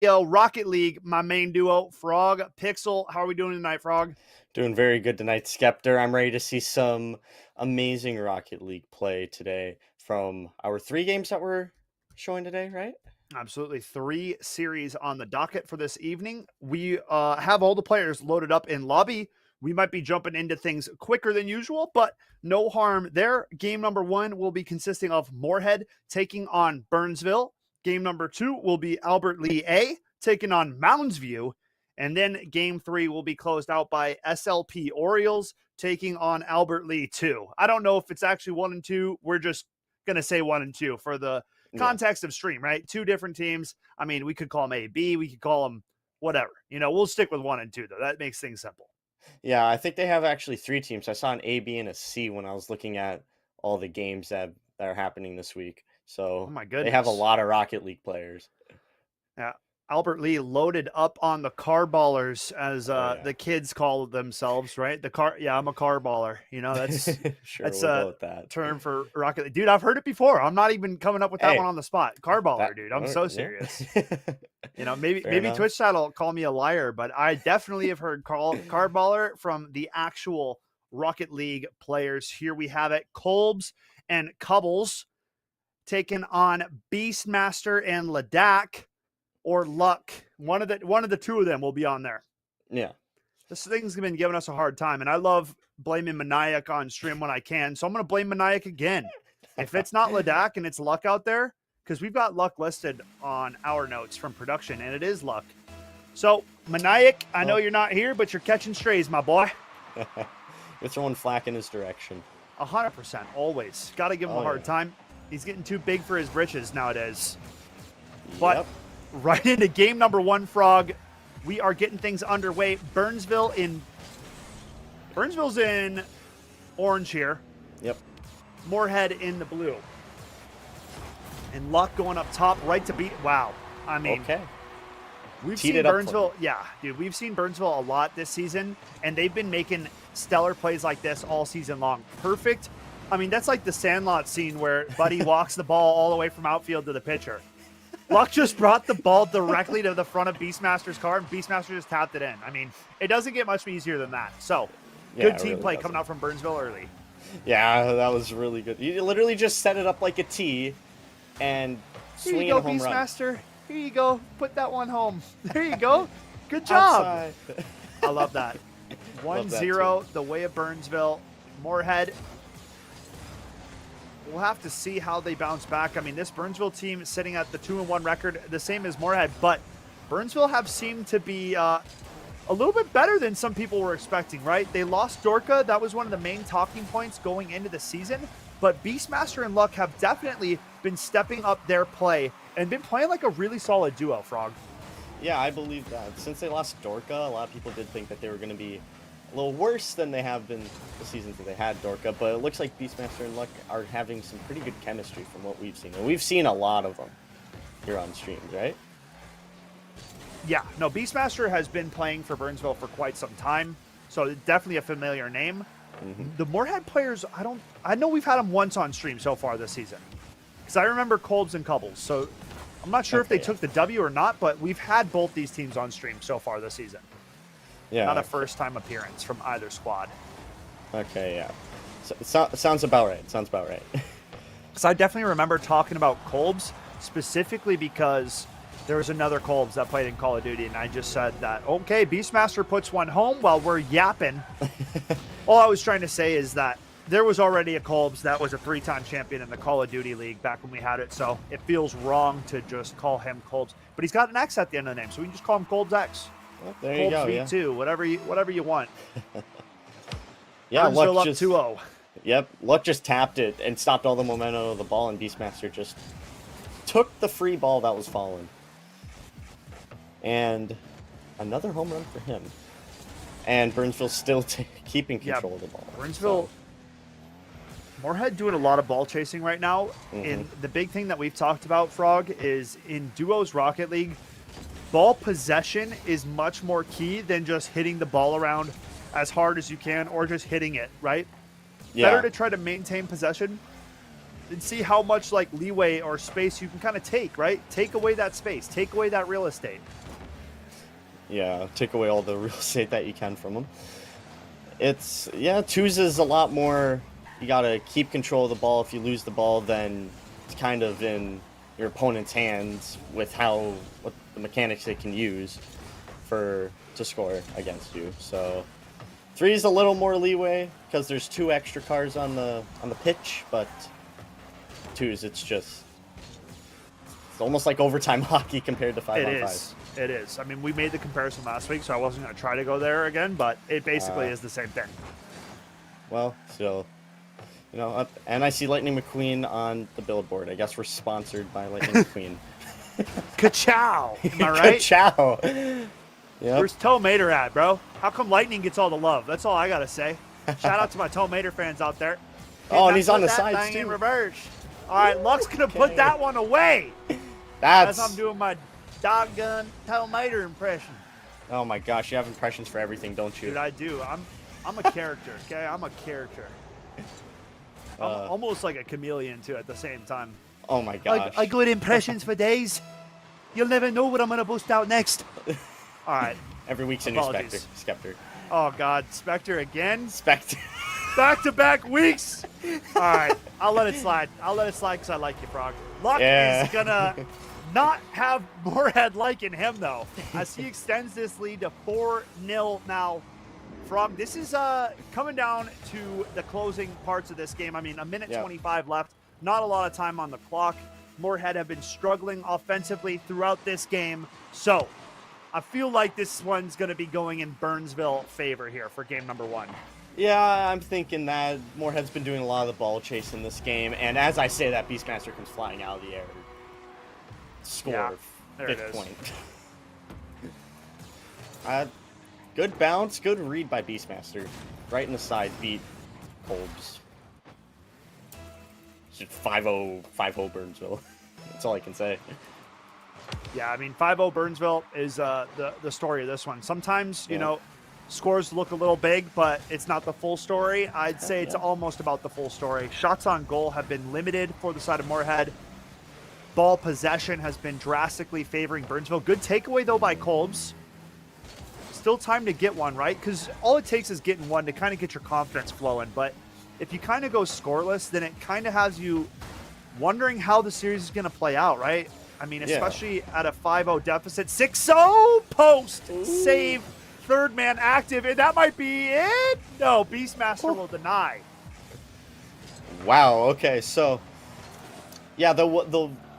Yo, Rocket League, my main duo, Frog, Pixel. How are we doing tonight, Frog? Doing very good tonight, Skeptor. I'm ready to see some amazing Rocket League play today from our three games that we're showing today, right? Absolutely. Three series on the docket for this evening. We have all the players loaded up in lobby. We might be jumping into things quicker than usual, but no harm there. Game number one will be consisting of Moorhead taking on Burnsville. Game number two will be Albert Lee A taking on Mounds View. And then game three will be closed out by SLP Orioles taking on Albert Lee 2. I don't know if it's actually 1 and 2. We're just going to say 1 and 2 for the Yeah. context of stream, right? Two different teams. I mean, we could call them A, B, we could call them whatever. We'll stick with 1 and 2, though. That makes things simple. Yeah, I think they have actually three teams. I saw an A, B, and a C when I was looking at all the games that are happening this week. Oh, So my they have a goodness. lot of Rocket League players. Yeah. Albert Lee loaded up on the car ballers, as Oh, yeah. the kids call themselves, right? Yeah, I'm a car baller. Sure, That's we'll go a with that. term for Rocket League. Dude, I've heard it before. I'm not even coming up with that one Hey, on the spot. Car baller, that, dude. I'm so yeah. serious. Maybe Fair maybe enough. Twitch chat will call me a liar, but I definitely have heard car baller from the actual Rocket League players. Here we have it: Kolbs and Cubbles taking on Beastmaster and Ladak or Luck. One of the two of them will be on there. Yeah. This thing's been giving us a hard time, and I love blaming Maniac on stream when I can, so I'm going to blame Maniac again. If it's not Ladak and it's Luck out there, because we've got Luck listed on our notes from production, and it is Luck. So, Maniac, I know you're not here, but you're catching strays, my boy. You're throwing flack in his direction. 100%, always. Got to give him a hard time. He's getting too big for his britches nowadays. But right into game number one, Frog. We are getting things underway. Burnsville's in orange here. Yep. Moorhead in the blue. And Luck going up top right to beat. Wow. I mean, Okay. we've seen Burnsville. Yeah, dude, we've seen Burnsville a lot this season, and they've been making stellar plays like this all season long. Perfect. I mean, that's like the Sandlot scene where Buddy walks the ball all the way from outfield to the pitcher. Luck just brought the ball directly to the front of Beastmaster's car, and Beastmaster just tapped it in. I mean, it doesn't get much easier than that. So, good team play coming out from Burnsville early. Yeah, that was really good. You literally just set it up like a T and swing a home run. Beastmaster. Here you go. Put that one home. There you go. Good job. I love that. 1-0, the way of Burnsville. Moorhead. We'll have to see how they bounce back. I mean, this Burnsville team is sitting at the 2-1 record, the same as Moorhead, but Burnsville have seemed to be a little bit better than some people were expecting, right? They lost Dorka. That was one of the main talking points going into the season, but Beastmaster and Luck have definitely been stepping up their play and been playing like a really solid duo, Frog. Yeah, I believe that. Since they lost Dorka, a lot of people did think that they were going to be a little worse than they have been the seasons that they had Dorka, but it looks like Beastmaster and Luck are having some pretty good chemistry from what we've seen. And we've seen a lot of them here on streams, right? Yeah, no, Beastmaster has been playing for Burnsville for quite some time, so definitely a familiar name. The Moorhead players, I know we've had them once on stream so far this season, because I remember Kolbs and Cubbles, so I'm not sure if they took the W or not, but we've had both these teams on stream so far this season. Yeah. Not a first-time appearance from either squad. Okay, yeah. So, sounds about right. Sounds about right. Because I definitely remember talking about Kolbs, specifically because there was another Kolbs that played in Call of Duty, and I just said that, okay, Beastmaster puts one home while we're yapping. All I was trying to say is that there was already a Kolbs that was a 3-time champion in the Call of Duty League back when we had it, so it feels wrong to just call him Kolbs. But he's got an X at the end of the name, so we can just call him Kolbs X. Well, there you go, yeah. V2, whatever you want. Yeah, Luck just 2-0. Yep, Luck just tapped it and stopped all the momentum of the ball, and Beastmaster just took the free ball that was falling. And another home run for him. And Burnsville still keeping control of the ball. Burnsville, Moorhead doing a lot of ball chasing right now. And the big thing that we've talked about, Frog, is in Duos Rocket League, ball possession is much more key than just hitting the ball around as hard as you can or just hitting it, right? Yeah. Better to try to maintain possession and see how much like leeway or space you can kind of take, right? Take away that space, take away that real estate. Yeah, take away all the real estate that you can from them. It's, yeah, twos is a lot more, you gotta keep control of the ball. If you lose the ball, then it's kind of in your opponent's hands with what the mechanics they can use to score against you. So three is a little more leeway because there's 2 extra cars on the pitch, but twos, it's almost like overtime hockey compared to 5-on-5. It is. I mean, we made the comparison last week, so I wasn't going to try to go there again, but it basically is the same thing. Well, so, you know, and I see Lightning McQueen on the billboard. I guess we're sponsored by Lightning McQueen. Ka-chow! Am I right? Ka-chow! Yep. Where's Toe Mater at, bro? How come Lightning gets all the love? That's all I got to say. Shout out to my Toe Mater fans out there. Oh, and he's on the that sides, thing too. in reverse. All right, Luck's going to put that one away. As I'm doing my doggun Toe Mater impression. Oh my gosh, you have impressions for everything, don't you? Dude, I do. I'm a character, okay? I'm a character. I'm almost like a chameleon, too, at the same time. Oh my gosh. I got impressions for days. You'll never know what I'm going to bust out next. All right. Every week's a new Spectre. Oh, God. Spectre again? Spectre. Back-to-back weeks. All right. I'll let it slide. I'll let it slide because I like you, Frog. Luck is going to not have Moorhead liking him, though, as he extends this lead to 4-0 now. Frog, this is coming down to the closing parts of this game. I mean, 1:25 left. Not a lot of time on the clock. Moorhead have been struggling offensively throughout this game. So I feel like this one's going to be going in Burnsville favor here for game number 1. Yeah, I'm thinking that Moorhead's been doing a lot of the ball chase in this game. And as I say that, Beastmaster comes flying out of the air. Score. Yeah, 5th point. Good bounce, good read by Beastmaster. Right in the side, beat Kolb's. 5-0 Burnsville. That's all I can say. Yeah, I mean, 5-0 Burnsville is the story of this one. Sometimes, you know, scores look a little big, but it's not the full story. I'd say it's almost about the full story. Shots on goal have been limited for the side of Moorhead. Ball possession has been drastically favoring Burnsville. Good takeaway, though, by Kolb's. Still time to get one, right? Because all it takes is getting one to kind of get your confidence flowing. But if you kind of go scoreless, then it kind of has you wondering how the series is going to play out, right? I mean, especially at a 5-0 deficit. 6-0 post save, third man active, and that might be it. No, Beastmaster will deny. Wow. Okay, so yeah,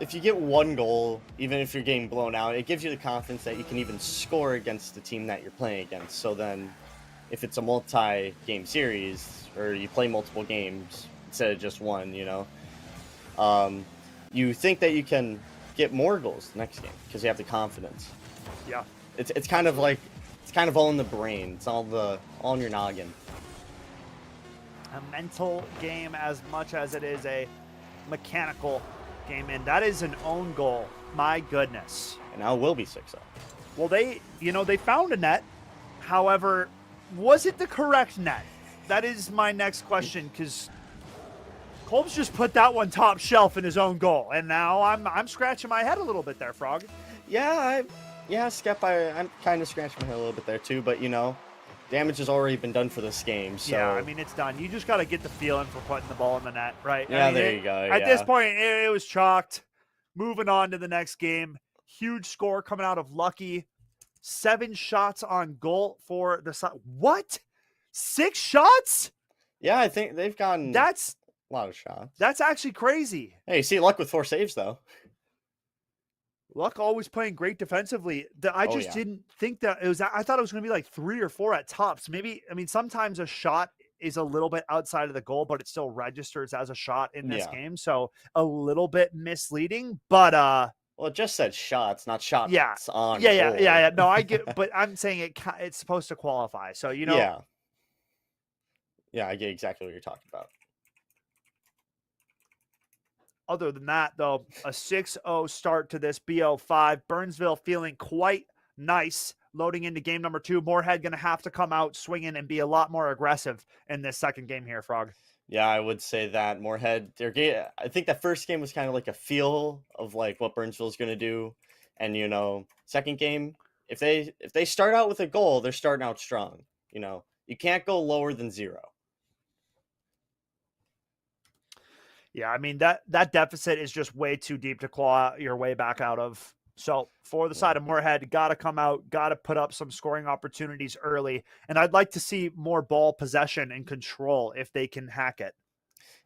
if you get one goal, even if you're getting blown out, it gives you the confidence that you can even score against the team that you're playing against. So then, if it's a multi-game series or you play multiple games instead of just one, you know, you think that you can get more goals the next game because you have the confidence. Yeah, it's kind of like all in the brain. It's all in your noggin. A mental game as much as it is a mechanical game, and that is an own goal. My goodness. And now it will be 6-0. Well, they found a net. However, was it the correct net? That is my next question, because Kolb's just put that one top shelf in his own goal, and now I'm scratching my head a little bit there, Frog. Yeah, Skep, I'm kind of scratching my head a little bit there too, but you know, damage has already been done for this game, so... Yeah, I mean, it's done. You just got to get the feeling for putting the ball in the net, right? Yeah, I mean, there you go. At this point, it was chalked. Moving on to the next game. Huge score coming out of Lucky. 7 shots on goal for the side. What? 6 shots? Yeah, I think they've gotten a lot of shots. That's actually crazy. Hey, you see Luck with 4 saves, though. Luck always playing great defensively. I just didn't think that it was. I thought it was going to be like 3 or 4 at tops. Maybe, I mean, sometimes a shot is a little bit outside of the goal, but it still registers as a shot in this game. So a little bit misleading, but well, it just said shots, not shots on goal. Yeah. No, I get, but I'm saying it's supposed to qualify. So, you know. Yeah, I get exactly what you're talking about. Other than that, though, a 6-0 start to this BO5. Burnsville feeling quite nice loading into game number 2. Moorhead going to have to come out swinging and be a lot more aggressive in this second game here, Frog. Yeah, I would say that Moorhead. Their game. I think that first game was kind of like a feel of like what Burnsville's going to do, and second game, if they start out with a goal, they're starting out strong. You can't go lower than 0. Yeah, I mean that deficit is just way too deep to claw your way back out of. So for the Yeah. side of Moorhead, got to come out, got to put up some scoring opportunities early, and I'd like to see more ball possession and control if they can hack it.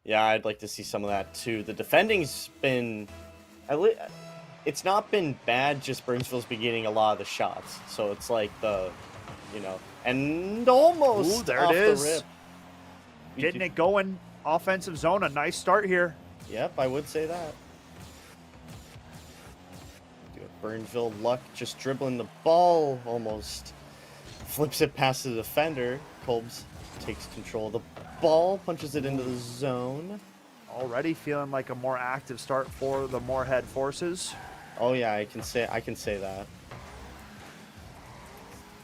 Yeah, I'd like to see some of that too. The defending's been, at le- it's not been bad. Just Burnsville's been getting a lot of the shots, so it's like and almost Ooh, there off it the is. rip. Getting it going. Offensive zone, a nice start here. Yep, I would say that. Burnsville luck just dribbling the ball, almost flips it past the defender. Kolbs takes control of the ball, punches it into the zone. Already feeling like a more active start for the Moorhead forces. Oh yeah, I can say that.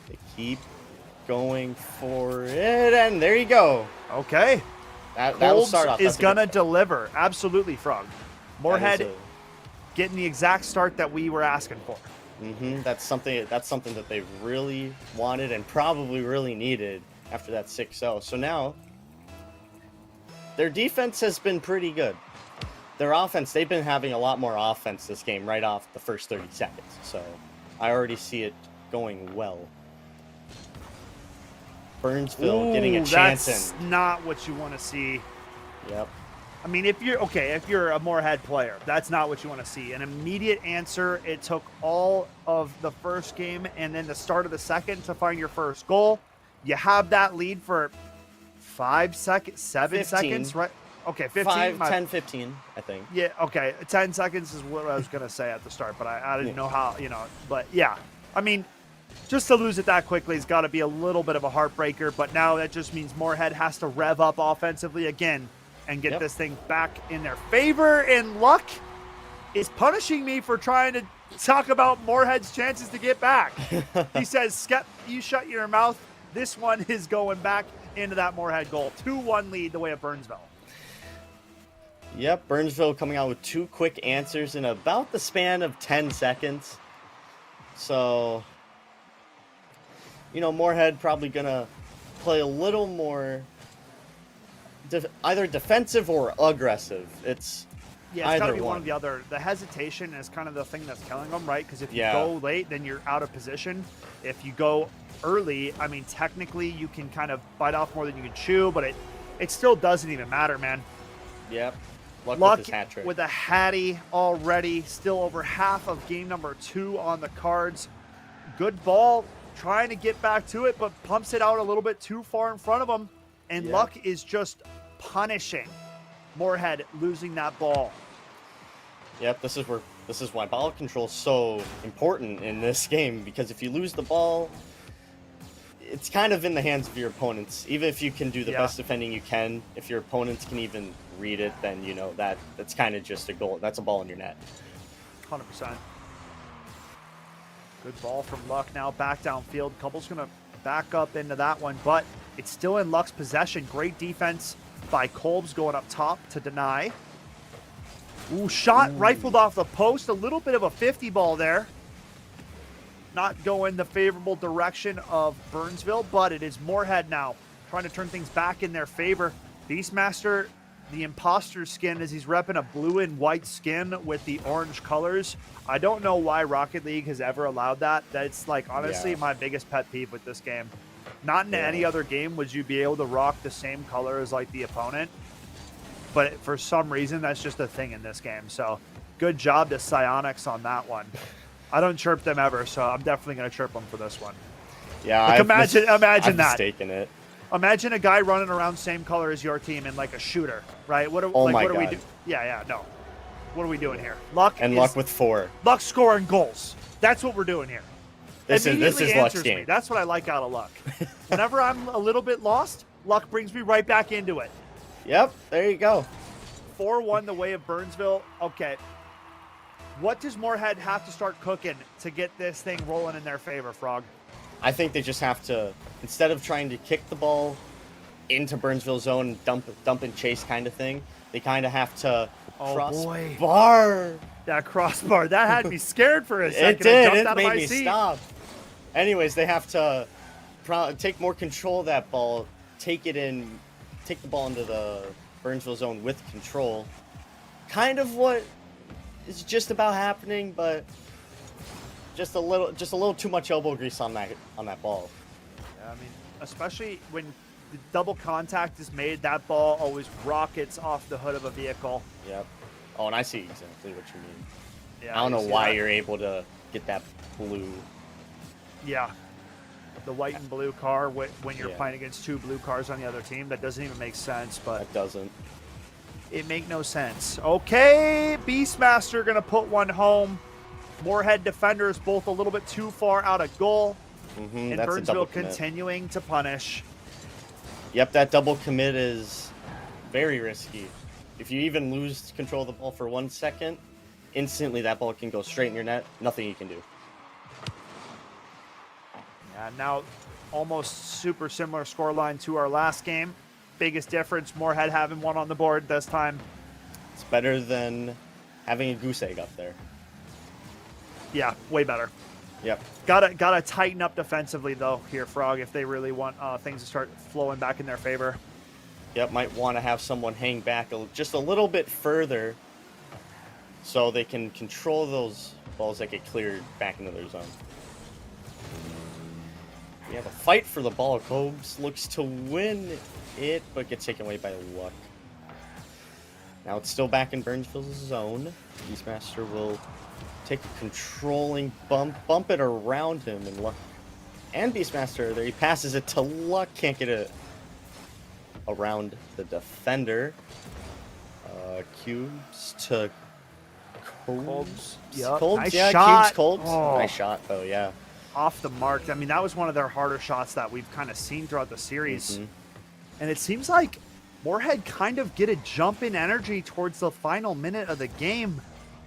They keep going for it, and there you go. Okay. That will start off. Is gonna deliver. Absolutely, Frog. Moorhead getting the exact start that we were asking for. That's something that they really wanted and probably really needed after that 6-0. So now their defense has been pretty good. Their offense, they've been having a lot more offense this game right off the first 30 seconds. So I already see it going well. Burnsville getting a chance that's not what you want to see. Yep. I mean, if you're a Moorhead player, that's not what you want to see. An immediate answer. It took all of the first game and then the start of the second to find your first goal. You have that lead for 5 seconds, 7 15. seconds, right? Okay, 15. 10, 15, I think. Yeah, okay. 10 seconds is what I was going to say at the start, but I didn't know how, But yeah, I mean, just to lose it that quickly has got to be a little bit of a heartbreaker, but now that just means Moorhead has to rev up offensively again and get this thing back in their favor. And luck is punishing me for trying to talk about Moorhead's chances to get back. He says, Skep, you shut your mouth. This one is going back into that Moorhead goal. 2-1 lead the way of Burnsville. Yep, Burnsville coming out with 2 quick answers in about the span of 10 seconds. So, Moorhead probably going to play a little more either defensive or aggressive. It's got to be one or the other. The hesitation is kind of the thing that's killing them, right? Because if you go late, then you're out of position. If you go early, I mean, technically you can kind of bite off more than you can chew, but it still doesn't even matter, man. Yep. Luck with his hat trick. With a Hattie already, still over half of game number 2 on the cards. Good ball, trying to get back to it, but pumps it out a little bit too far in front of him. And Luck is just punishing Moorhead losing that ball. Yep, this is why ball control is so important in this game, because if you lose the ball, it's kind of in the hands of your opponents. Even if you can do the best defending you can, if your opponents can even read it, then that's kind of just a goal. That's a ball in your net. 100%. Good ball from Luck now back downfield. Couple's going to back up into that one, but it's still in Luck's possession. Great defense by Kolbs going up top to deny. Ooh, shot rifled off the post. A little bit of a 50 ball there. Not going the favorable direction of Burnsville, but it is Moorhead now trying to turn things back in their favor. Beastmaster, the imposter skin, as he's repping a blue and white skin with the orange colors. I don't know why Rocket League has ever allowed that. That's like honestly my biggest pet peeve with this game. Not in any other game would you be able to rock the same color as like the opponent, but for some reason that's just a thing in this game. So good job to Psyonix on that one. I don't chirp them ever, so I'm definitely going to chirp them for this one. Yeah, like imagine I've that. mistaken it. Imagine a guy running around same color as your team and like a shooter, right? What are we doing? No. What are we doing here? Luck with 4. Luck scoring goals. That's what we're doing here. This is Luck's game. Me. That's what I like out of Luck. Whenever I'm a little bit lost, Luck brings me right back into it. Yep, there you go. 4-1 the way of Burnsville. Okay. What does Moorhead have to start cooking to get this thing rolling in their favor, Frog? I think they just have to, instead of trying to kick the ball into Burnsville zone, dump and chase kind of thing. They kind of have to Oh cross boy, bar. that crossbar that had me scared for a It second. I did. jumped It out of made my me seat. stop. Anyways, they have to take more control of that ball, take the ball into the Burnsville zone with control. Kind of what is just about happening, but just a little too much elbow grease on that ball. Yeah, I mean, especially when the double contact is made, that ball always rockets off the hood of a vehicle. Yep. Oh, and I see exactly what you mean. Yeah, I don't you know see why that? you're able to get that blue. Yeah, the white and blue car when you're Yeah. playing against 2 blue cars on the other team. That doesn't even make sense, but That doesn't. it make no sense. Okay, Beastmaster gonna put one home. Moorhead defenders both a little bit too far out of goal, and That's a double Burnsville commit. continuing to punish. Yep, that double commit is very risky. If you even lose control of the ball for 1 second, instantly that ball can go straight in your net. Nothing you can do. Yeah, now almost super similar scoreline to our last game. Biggest difference, Moorhead having one on the board this time. It's better than having a goose egg up there. Yeah, way better. Yep. Gotta tighten up defensively though here, Frog, if they really want things to start flowing back in their favor. Yep, might want to have someone hang back just a little bit further so they can control those balls that get cleared back into their zone. We have a fight for the ball. Cobes looks to win it, but gets taken away by luck. Now it's still back in Burnsville's zone. Beastmaster will take a controlling bump it around him, and luck. And Beastmaster there, he passes it to luck, can't get it around the defender. Cubes to Cobes. Yep. Cobes, Nice yeah, shot. Cubes, Cobes. Oh. Nice shot, though, yeah. Off the mark. I mean, that was one of their harder shots that we've kind of seen throughout the series. And it seems like Moorhead kind of get a jump in energy towards the final minute of the game.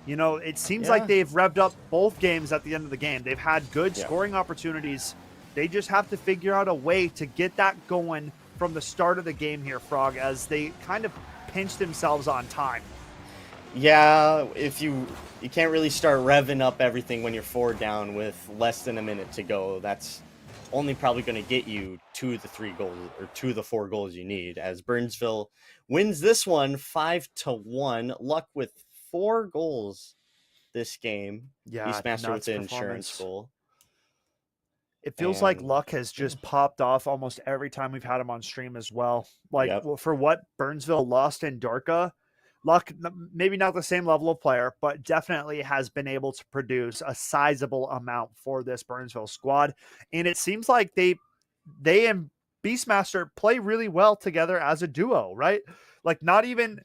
You know, it seems like they've revved up both games at the end of the game. They've had good scoring opportunities. They just have to figure out a way to get that going from the start of the game here, Frog, as they kind of pinch themselves on time. Yeah, if you can't really start revving up everything when you're 4 down with less than a minute to go. That's only probably going to get you 2 of the 3 goals or 2 of the 4 goals you need. As Burnsville wins this one 5-1. Luck with 4 goals this game. Yeah, Beastmaster with nuts the insurance performance. goal. It feels like And Luck has just popped off almost every time we've had him on stream as well. Like Yep. for what Burnsville lost in Dorka, Luck, maybe not the same level of player, but definitely has been able to produce a sizable amount for this Burnsville squad. And it seems like they and Beastmaster play really well together as a duo, right? Like not even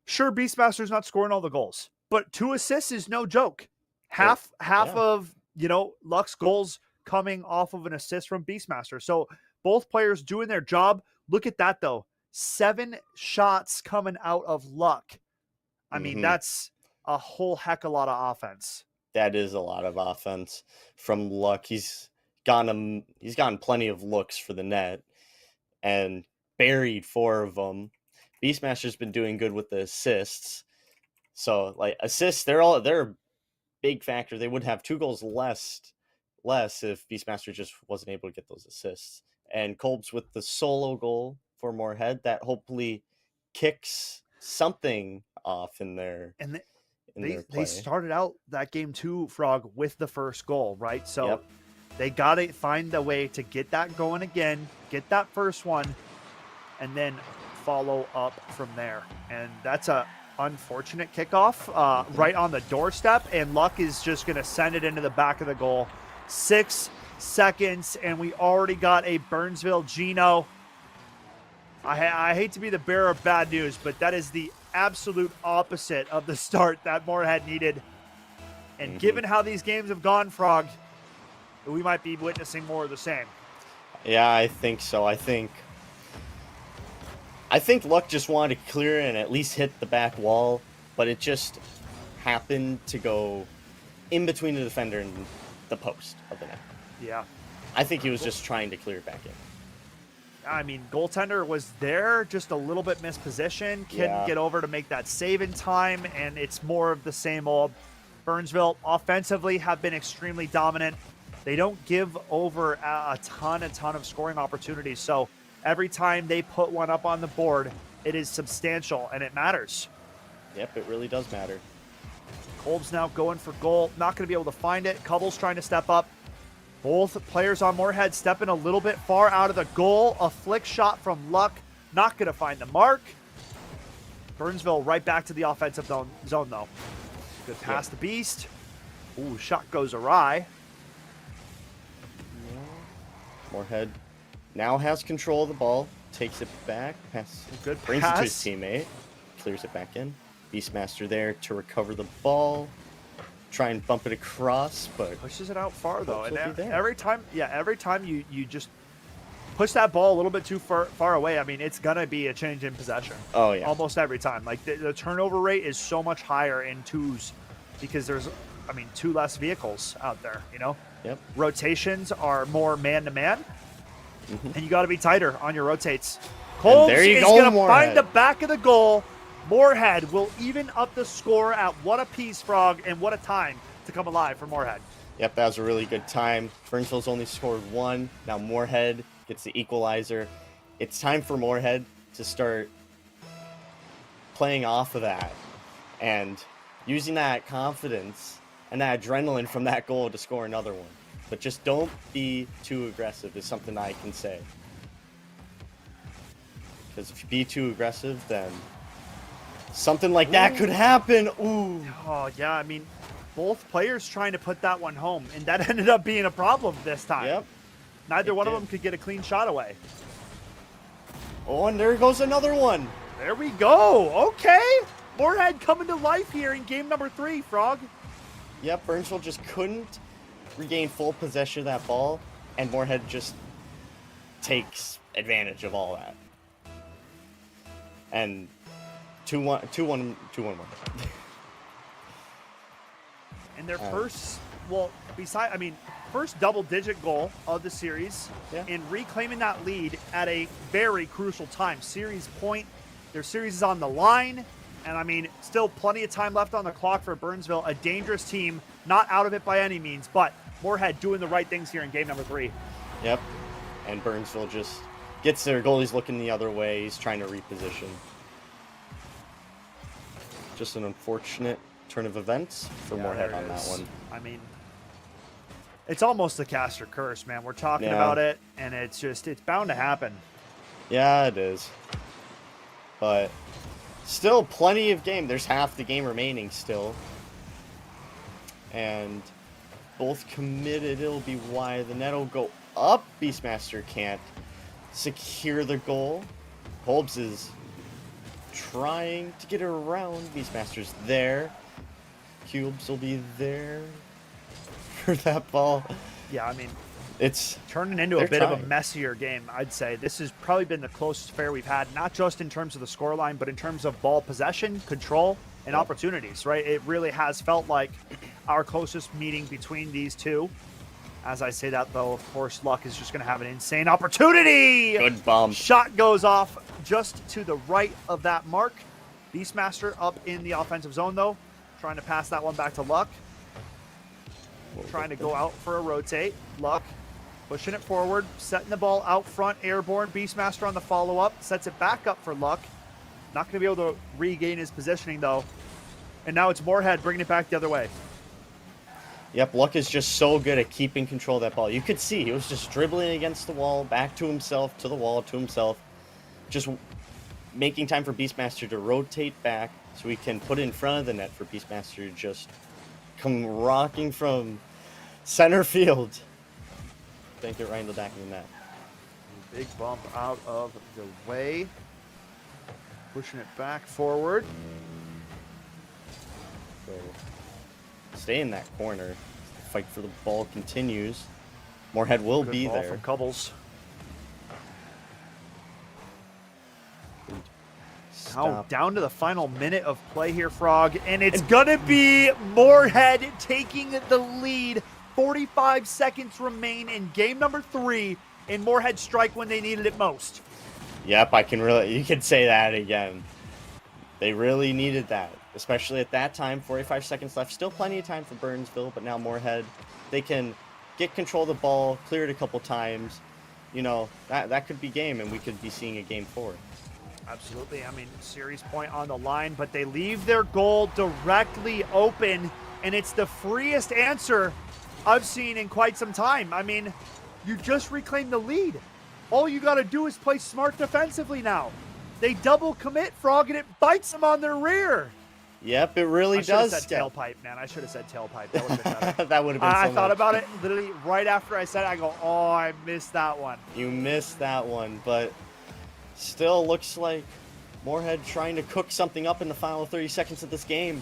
sure Beastmaster's not scoring all the goals, but 2 assists is no joke. Half of, you know, Luck's goals coming off of an assist from Beastmaster. So both players doing their job. Look at that though. 7 shots coming out of Luck. I mean, that's a whole heck of a lot of offense. That is a lot of offense from Luck. He's gotten plenty of looks for the net and buried 4 of them. Beastmaster's been doing good with the assists. So like assists, they're a big factor. They would have 2 goals less if Beastmaster just wasn't able to get those assists. And Kolb's with the solo goal for Moorhead that hopefully kicks something off in their they started out that game too, Frog, with the first goal, right? So they got to find a way to get that going again, get that first one, and then follow up from there. And that's a unfortunate kickoff right on the doorstep, and Luck is just going to send it into the back of the goal. 6 seconds, and we already got a Burnsville Gino. I hate to be the bearer of bad news, but that is the absolute opposite of the start that Moorhead needed. And given how these games have gone, Frog, we might be witnessing more of the same. Yeah, I think so. I think Luck just wanted to clear and at least hit the back wall, but it just happened to go in between the defender and the post of the net. Yeah. I think he was just trying to clear it back in. I mean, goaltender was there, just a little bit mispositioned. Couldn't get over to make that save in time, and it's more of the same old. Burnsville offensively have been extremely dominant. They don't give over a ton of scoring opportunities. So every time they put one up on the board, it is substantial and it matters. Yep, it really does matter. Kolb's now going for goal. Not going to be able to find it. Cubble's trying to step up. Both players on Moorhead stepping a little bit far out of the goal. A flick shot from Luck. Not going to find the mark. Burnsville right back to the offensive zone, though. Good pass to Beast. Ooh, shot goes awry. Moorhead now has control of the ball. Takes it back. Good brings pass. it to his teammate. Clears it back in. Beastmaster there to recover the ball. Try and bump it across, but pushes it out far though. And there. every time you just push that ball a little bit too far away, I mean, it's gonna be a change in possession. Oh yeah, almost every time. Like the turnover rate is so much higher in twos because there's, I mean, two less vehicles out there. You know. Yep. Rotations are more man to man, and you got to be tighter on your rotates. Kolb's is gonna find the back of the goal. Moorhead will even up the score at what a piece, Frog, and what a time to come alive for Moorhead. Yep, that was a really good time. Burnsville's only scored one. Now Moorhead gets the equalizer. It's time for Moorhead to start playing off of that and using that confidence and that adrenaline from that goal to score another one. But just don't be too aggressive is something I can say. Because if you be too aggressive, then something like that could happen. Ooh. Oh, yeah. I mean, both players trying to put that one home, and that ended up being a problem this time. Yep. Neither one of them could get a clean shot away. Oh, and there goes another one. There we go. Okay. Moorhead coming to life here in game number 3, Frog. Yep, Burnsville just couldn't regain full possession of that ball, and Moorhead just takes advantage of all that. And 2-1. And their first, first double-digit goal of the series, and reclaiming that lead at a very crucial time. Series point, their series is on the line, and I mean, still plenty of time left on the clock for Burnsville, a dangerous team, not out of it by any means, but Moorhead doing the right things here in game number 3. Yep, and Burnsville just gets their goalie's looking the other way. He's trying to reposition. Just an unfortunate turn of events for Moorhead on that one. I mean, it's almost the caster curse, man. We're talking about it, and it's bound to happen. Yeah, it is. But still plenty of game. There's half the game remaining still. And both committed. It'll be wide. The net will go up. Beastmaster can't secure the goal. Holbs is trying to get it around. Beastmaster's there. Cubes will be there for that ball. Yeah, I mean, it's turning into a bit of a messier game, I'd say. This has probably been the closest fair we've had, not just in terms of the scoreline, but in terms of ball possession, control, and opportunities, right? It really has felt like our closest meeting between these two. As I say that, though, of course, Luck is just going to have an insane opportunity. Good bump. Shot goes off just to the right of that mark. Beastmaster up in the offensive zone, though. Trying to pass that one back to Luck. Trying to go out for a rotate. Luck pushing it forward, setting the ball out front, airborne. Beastmaster on the follow-up, sets it back up for Luck. Not going to be able to regain his positioning, though. And now it's Moorhead bringing it back the other way. Yep, Luck is just so good at keeping control of that ball. You could see he was just dribbling against the wall, back to himself, to the wall, to himself. Just making time for Beastmaster to rotate back so we can put it in front of the net for Beastmaster to just come rocking from center field. Bank it right in the back of the net. Big bump out of the way. Pushing it back forward. So stay in that corner. The fight for the ball continues. Moorhead will be there. For Cubbles. Now down to the final minute of play here, Frog, and it's gonna be Moorhead taking the lead. 45 seconds remain in game number 3 in Moorhead's strike when they needed it most. Yep, you can say that again. They really needed that, especially at that time. 45 seconds left, still plenty of time for Burnsville, but now Moorhead, they can get control of the ball, clear it a couple times. You know, that could be game, and we could be seeing a game 4. Absolutely. I mean, series point on the line, but they leave their goal directly open, and it's the freest answer I've seen in quite some time. I mean, you just reclaimed the lead. All you got to do is play smart defensively now. They double commit, Frog, and it bites them on their rear. Yep, it really does. I should have said tailpipe, man. I should have said tailpipe. That would have been better. That would have been so I thought much. about it literally right after I said it. I go, oh, I missed that one. You missed that one, but still looks like Moorhead trying to cook something up in the final 30 seconds of this game.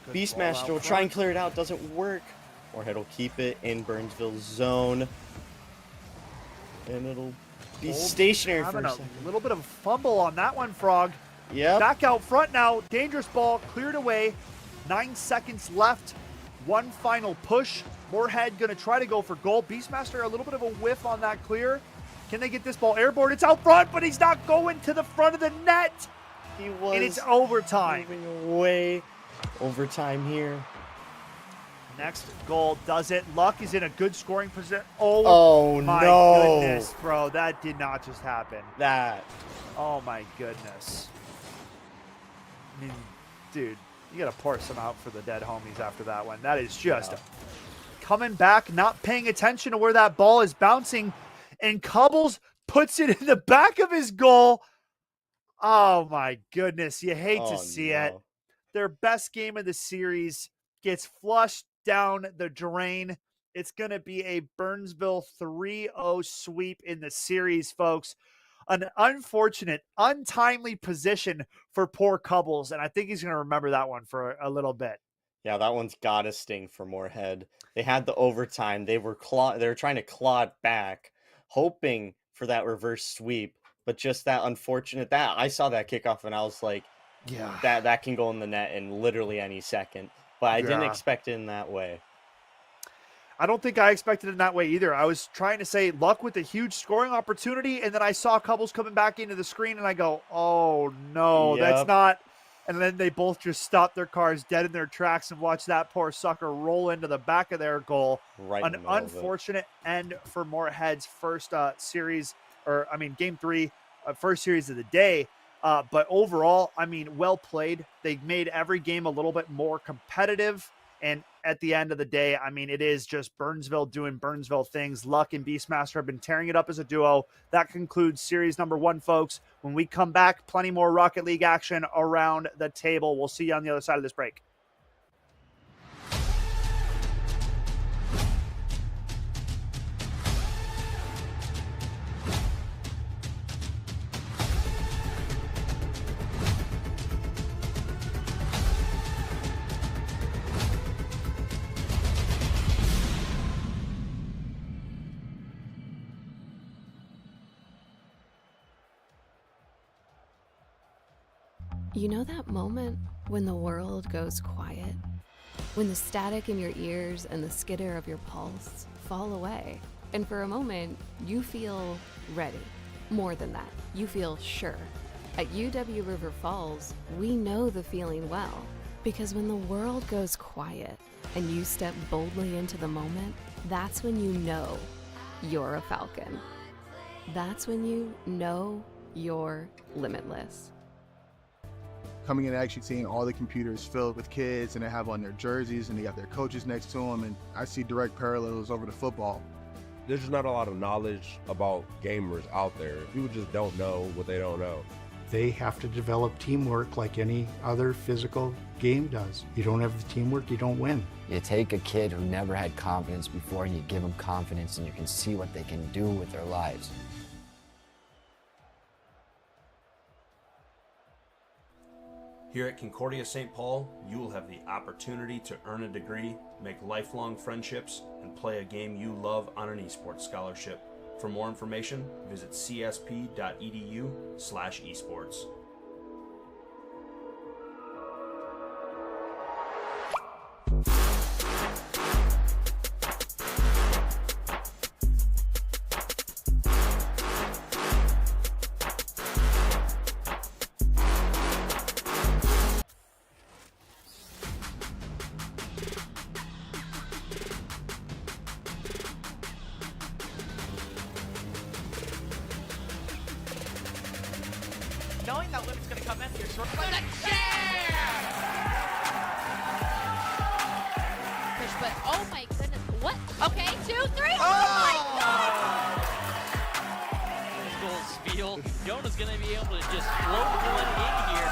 Good Beastmaster will try and clear it out. Doesn't work. Moorhead will keep it in Burnsville's zone. And it'll be stationary for a second. A little bit of a fumble on that one, Frog. Yep. Back out front now. Dangerous ball cleared away. 9 seconds left. One final push. Moorhead going to try to go for goal. Beastmaster a little bit of a whiff on that clear. Can they get this ball airborne? It's out front, but he's not going to the front of the net. He was. And it's overtime. Moving away. Overtime here. Next goal does it. Luck is in a good scoring position. Oh my no. goodness, bro. That did not just happen. Oh my goodness. I mean, dude, you got to pour some out for the dead homies after that one. That is just coming back, not paying attention to where that ball is bouncing, and Cubbles puts it in the back of his goal. Oh my goodness. You hate to see it. Their best game of the series gets flushed down the drain. It's going to be a Burnsville 3-0 sweep in the series, folks. An unfortunate, untimely position for poor Cubbles, and I think he's going to remember that one for a little bit. Yeah, that one's got to sting for Moorhead. They had the overtime. They were trying to claw it back, hoping for that reverse sweep, but just that unfortunate I saw that kickoff and I was like, yeah, that can go in the net in literally any second. But I didn't expect it in that way. I don't think I expected it in that way either. I was trying to say Luck with a huge scoring opportunity, and then I saw Cubbles coming back into the screen, and I go, oh, no, that's not. And then they both just stopped their cars dead in their tracks and watched that poor sucker roll into the back of their goal. An unfortunate end for Moorhead's first game 3, first series of the day. But overall, I mean, well played. They made every game a little bit more competitive. And at the end of the day, I mean, it is just Burnsville doing Burnsville things. Luck and Beastmaster have been tearing it up as a duo. That concludes series number 1, folks. When we come back, plenty more Rocket League action around the table. We'll see you on the other side of this break. You know that moment when the world goes quiet? When the static in your ears and the skitter of your pulse fall away, and for a moment, you feel ready. More than that, you feel sure. At UW River Falls, we know the feeling well, because when the world goes quiet and you step boldly into the moment, that's when you know you're a Falcon. That's when you know you're limitless. Coming in and actually seeing all the computers filled with kids and they have on their jerseys and they got their coaches next to them, and I see direct parallels over to football. There's just not a lot of knowledge about gamers out there. People just don't know what they don't know. They have to develop teamwork like any other physical game does. You don't have the teamwork, you don't win. You take a kid who never had confidence before and you give them confidence, and you can see what they can do with their lives. Here at Concordia St. Paul, you will have the opportunity to earn a degree, make lifelong friendships, and play a game you love on an esports scholarship. For more information, visit csp.edu/esports. knowing that Limit's going to come in here. Short but a jam! But oh my goodness, what? Okay, 2, 3. Oh, my God! Goal spiel. Jonah's going to be able to just float one in here.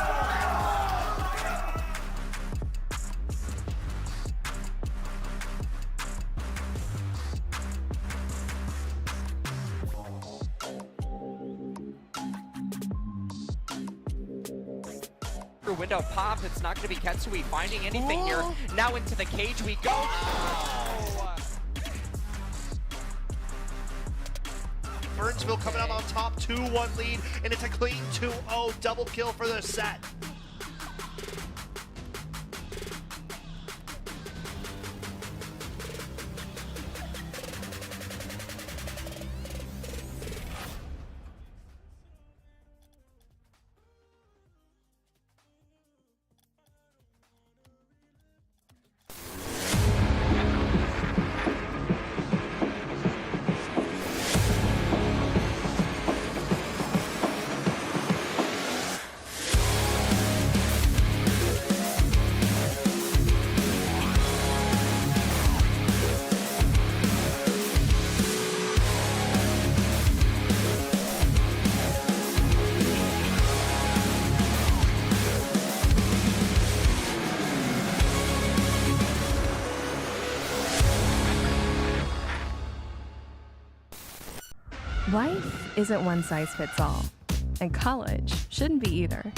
Window pop, it's not going to be Ketsui finding anything here. Now into the cage we go. Oh! Burnsville coming out on top, 2-1 lead, and it's a clean 2-0 double kill for the set. Life isn't one size fits all, and college shouldn't be either.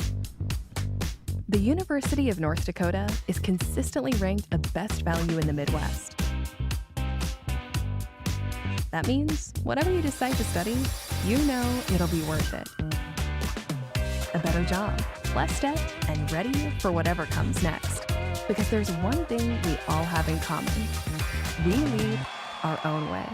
The University of North Dakota is consistently ranked a best value in the Midwest. That means whatever you decide to study, you know it'll be worth it. A better job, less debt, and ready for whatever comes next. Because there's one thing we all have in common. We lead our own way.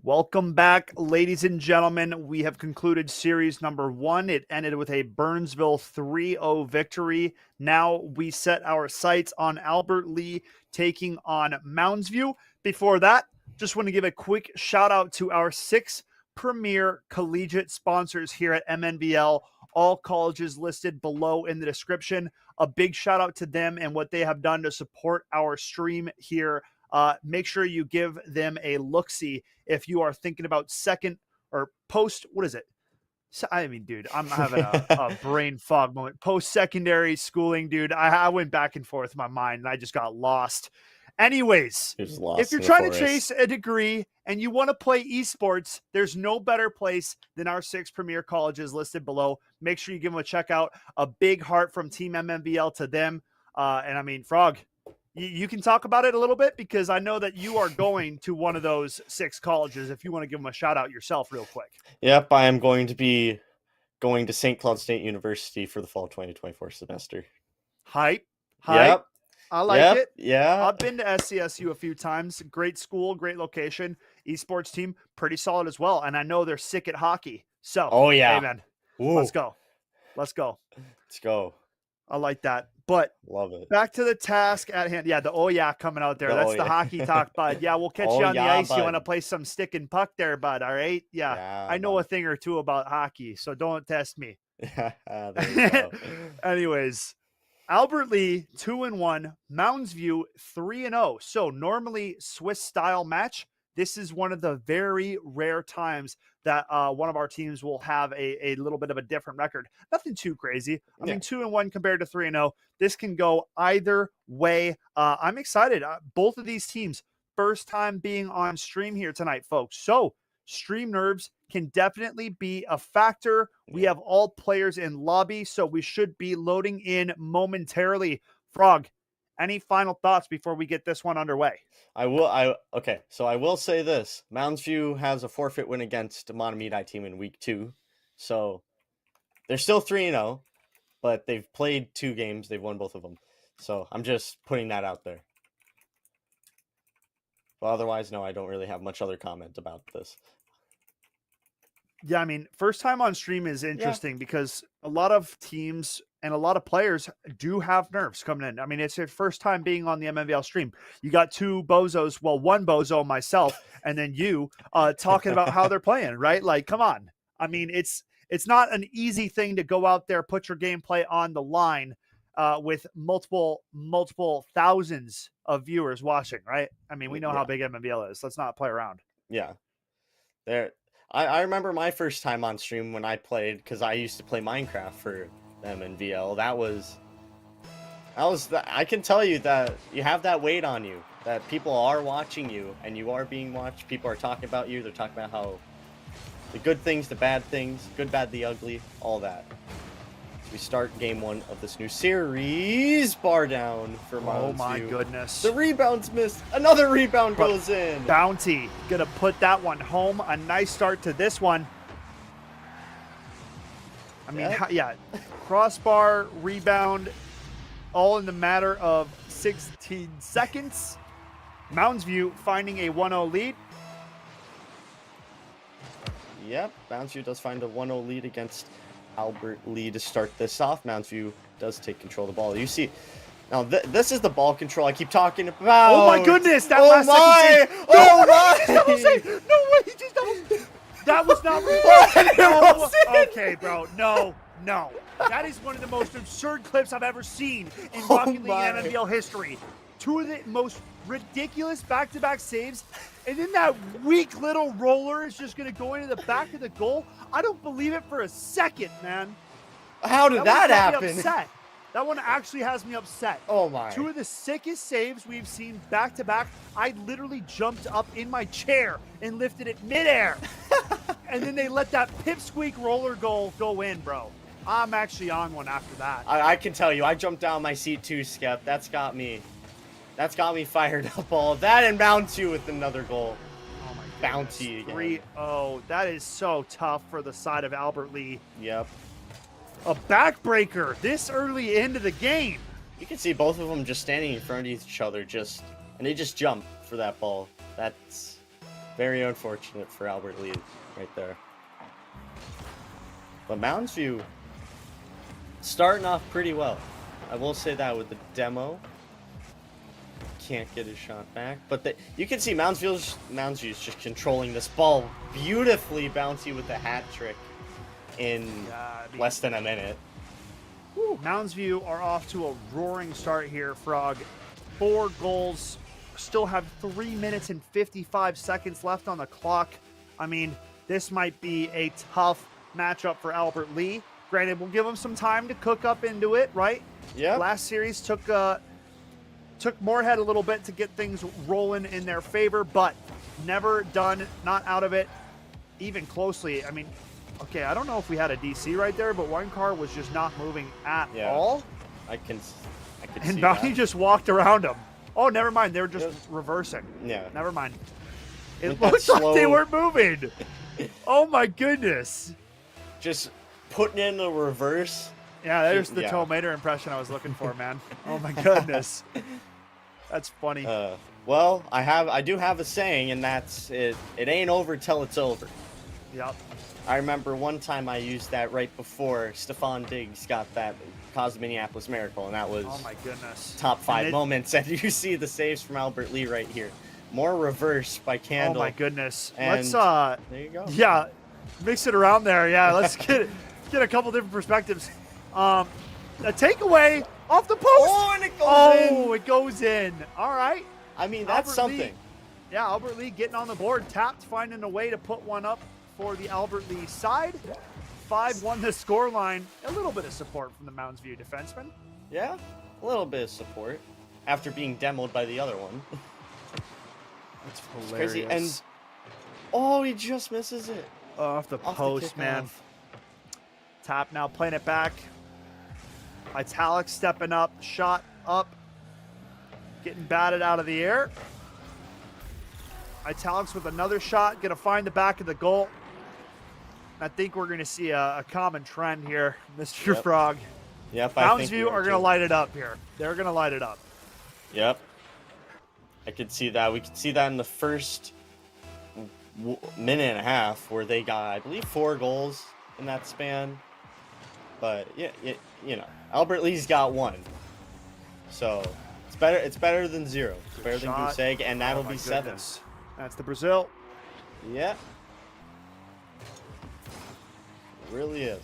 Welcome back, ladies and gentlemen. We have concluded series number 1. It ended with a Burnsville 3-0 victory. Now we set our sights on Albert Lee taking on Mounds View. Before that, just want to give a quick shout out to our 6 premier collegiate sponsors here at MNVL. All colleges listed below in the description. A big shout out to them and what they have done to support our stream here. Make sure you give them a look-see if you are thinking about second or post, what is it? So, I mean, dude, I'm having a brain fog moment. Post-secondary schooling, dude. I went back and forth in my mind, and I just got lost. Anyways, if you're trying to chase a degree and you want to play esports, there's no better place than our 6 premier colleges listed below. Make sure you give them a check out. A big heart from Team MNVL to them. And I mean, Frog, you can talk about it a little bit because I know that you are going to one of those 6 colleges if you want to give them a shout out yourself real quick. Yep, I am going to be going to St. Cloud State University for the fall 2024 semester. Hype. Yep. I like it. Yeah. I've been to SCSU a few times. Great school, great location. Esports team, pretty solid as well. And I know they're sick at hockey. So, hey, man, let's go. Let's go. I like that. But love it. Back to the task at hand. Yeah, the coming out there. That's the hockey talk, bud. Yeah, we'll catch you on the ice. Bud. You want to play some stick and puck there, bud. All right. Yeah I know a thing or two about hockey, so don't test me. There you go. Anyways, Albert Lee 2-1, Mounds View 3-0. So normally Swiss style match. This is one of the very rare times that one of our teams will have a little bit of a different record. Nothing too crazy. I mean, 2-1 compared to 3-0. This can go either way. I'm excited. Both of these teams, first time being on stream here tonight, folks. So stream nerves can definitely be a factor. We have all players in lobby, so we should be loading in momentarily. Frog, any final thoughts before we get this one underway? Okay, so I will say this. Mounds View has a forfeit win against Monomedi team in week 2. So they're still 3-0, but they've played 2 games. They've won both of them. So I'm just putting that out there. But otherwise, no, I don't really have much other comment about this. Yeah, I mean, first time on stream is interesting because a lot of teams and a lot of players do have nerves coming in. I mean, it's your first time being on the MNVL stream. You got 2 bozos, well, 1 bozo, myself, and then you talking about how they're playing, right? Like, come on. I mean, it's not an easy thing to go out there, put your gameplay on the line with multiple thousands of viewers watching, right? I mean, we know how big MNVL is. Let's not play around. Yeah. I remember my first time on stream when I played, because I used to play Minecraft for MNVL. I can tell you that you have that weight on you, that people are watching you, and you are being watched. People are talking about you. They're talking about how the good things, the bad things, good, bad, the ugly, all that. We start game 1 of this new series. Bar down for Mounds View. Oh my goodness. The rebound's missed. Another rebound goes in. Bounty gonna put that one home. A nice start to this one. I mean, crossbar, rebound, all in the matter of 16 seconds. Mounds View finding a 1-0 lead. Yep, Mounds View does find a 1-0 lead against Albert Lee to start this off. Mounds View does take control of the ball. You see, now this is the ball control I keep talking about. Oh my goodness! That last second save. Oh my! Double save. No way! He just double. That was not. No. Okay, bro. No. That is one of the most absurd clips I've ever seen in Rocket League and MNVL history. 2 of the most ridiculous back-to-back saves, and then that weak little roller is just going to go into the back of the goal. I don't believe it for a second, man. How did that happen? Upset. That one actually has me upset. Oh my. 2 of the sickest saves we've seen back-to-back. I literally jumped up in my chair and lifted it midair. And then they let that pipsqueak roller goal go in, bro. I'm actually on one after that. I can tell you, I jumped down my seat too, Skep. That's got me fired up. All that, and Mounds View with another goal. Oh my goodness. Bounty again. 3-0. That is so tough for the side of Albert Lee. Yep. A backbreaker this early into the game. You can see both of them just standing in front of each other, and they just jump for that ball. That's very unfortunate for Albert Lee right there. But Mounds View starting off pretty well. I will say that with the demo. Can't get his shot back, but you can see Mounds View's just controlling this ball beautifully. Bouncy with the hat trick in less than a minute. Mounds View are off to a roaring start here, Frog. 4 goals, still have 3 minutes and 55 seconds left on the clock. I mean, this might be a tough matchup for Albert Lee. Granted, we'll give them some time to cook up into it, right? Yeah. Last series took Moorhead a little bit to get things rolling in their favor, but never done, not out of it even closely. I mean, okay, I don't know if we had a DC right there, but one car was just not moving at all. I can and see Bounty that. just walked around him. Oh, never mind. They were just reversing. Yeah. Never mind. It With looks that like slow- they weren't moving. Oh my goodness. Just putting in the reverse. Yeah, there's the Tomater impression I was looking for, man. Oh my goodness. That's funny. Well, I do have a saying, and that's it ain't over till it's over. Yep. I remember one time I used that right before Stefan Diggs caused the Minneapolis Miracle, and that was oh my goodness. top 5 moments. And you see the saves from Albert Lee right here. More reverse by Candle. Oh my goodness. And Let's there you go. Yeah, mix it around there. Yeah, let's get a couple different perspectives. A takeaway Off the post. Oh, and it goes in. It goes in. All right. I mean, that's Albert something. Lee. Yeah, Albert Lee getting on the board. Tapped, finding a way to put one up for the Albert Lee side. 5-1 the scoreline. A little bit of support from the Mounds View defenseman. Yeah, a little bit of support after being demoed by the other one. That's It's hilarious. crazy. And oh, he just misses it. Off the post, man. Tap now playing it back. Italic stepping up, shot up, getting batted out of the air. Italics with another shot, gonna find the back of the goal. I think we're gonna see a common trend here, Mr. Yep. Frog. Yep, Mounds View are gonna light it up here. They're gonna light it up. Yep. I could see that. We could see that in the first minute and a half where they got, I believe, 4 goals in that span. But yeah, you know, Albert Lee's got 1, so it's better. It's better than 0. It's better than shot. Goose Egg, and that'll Oh my be 7. goodness. That's the Brazil. Yeah, really is.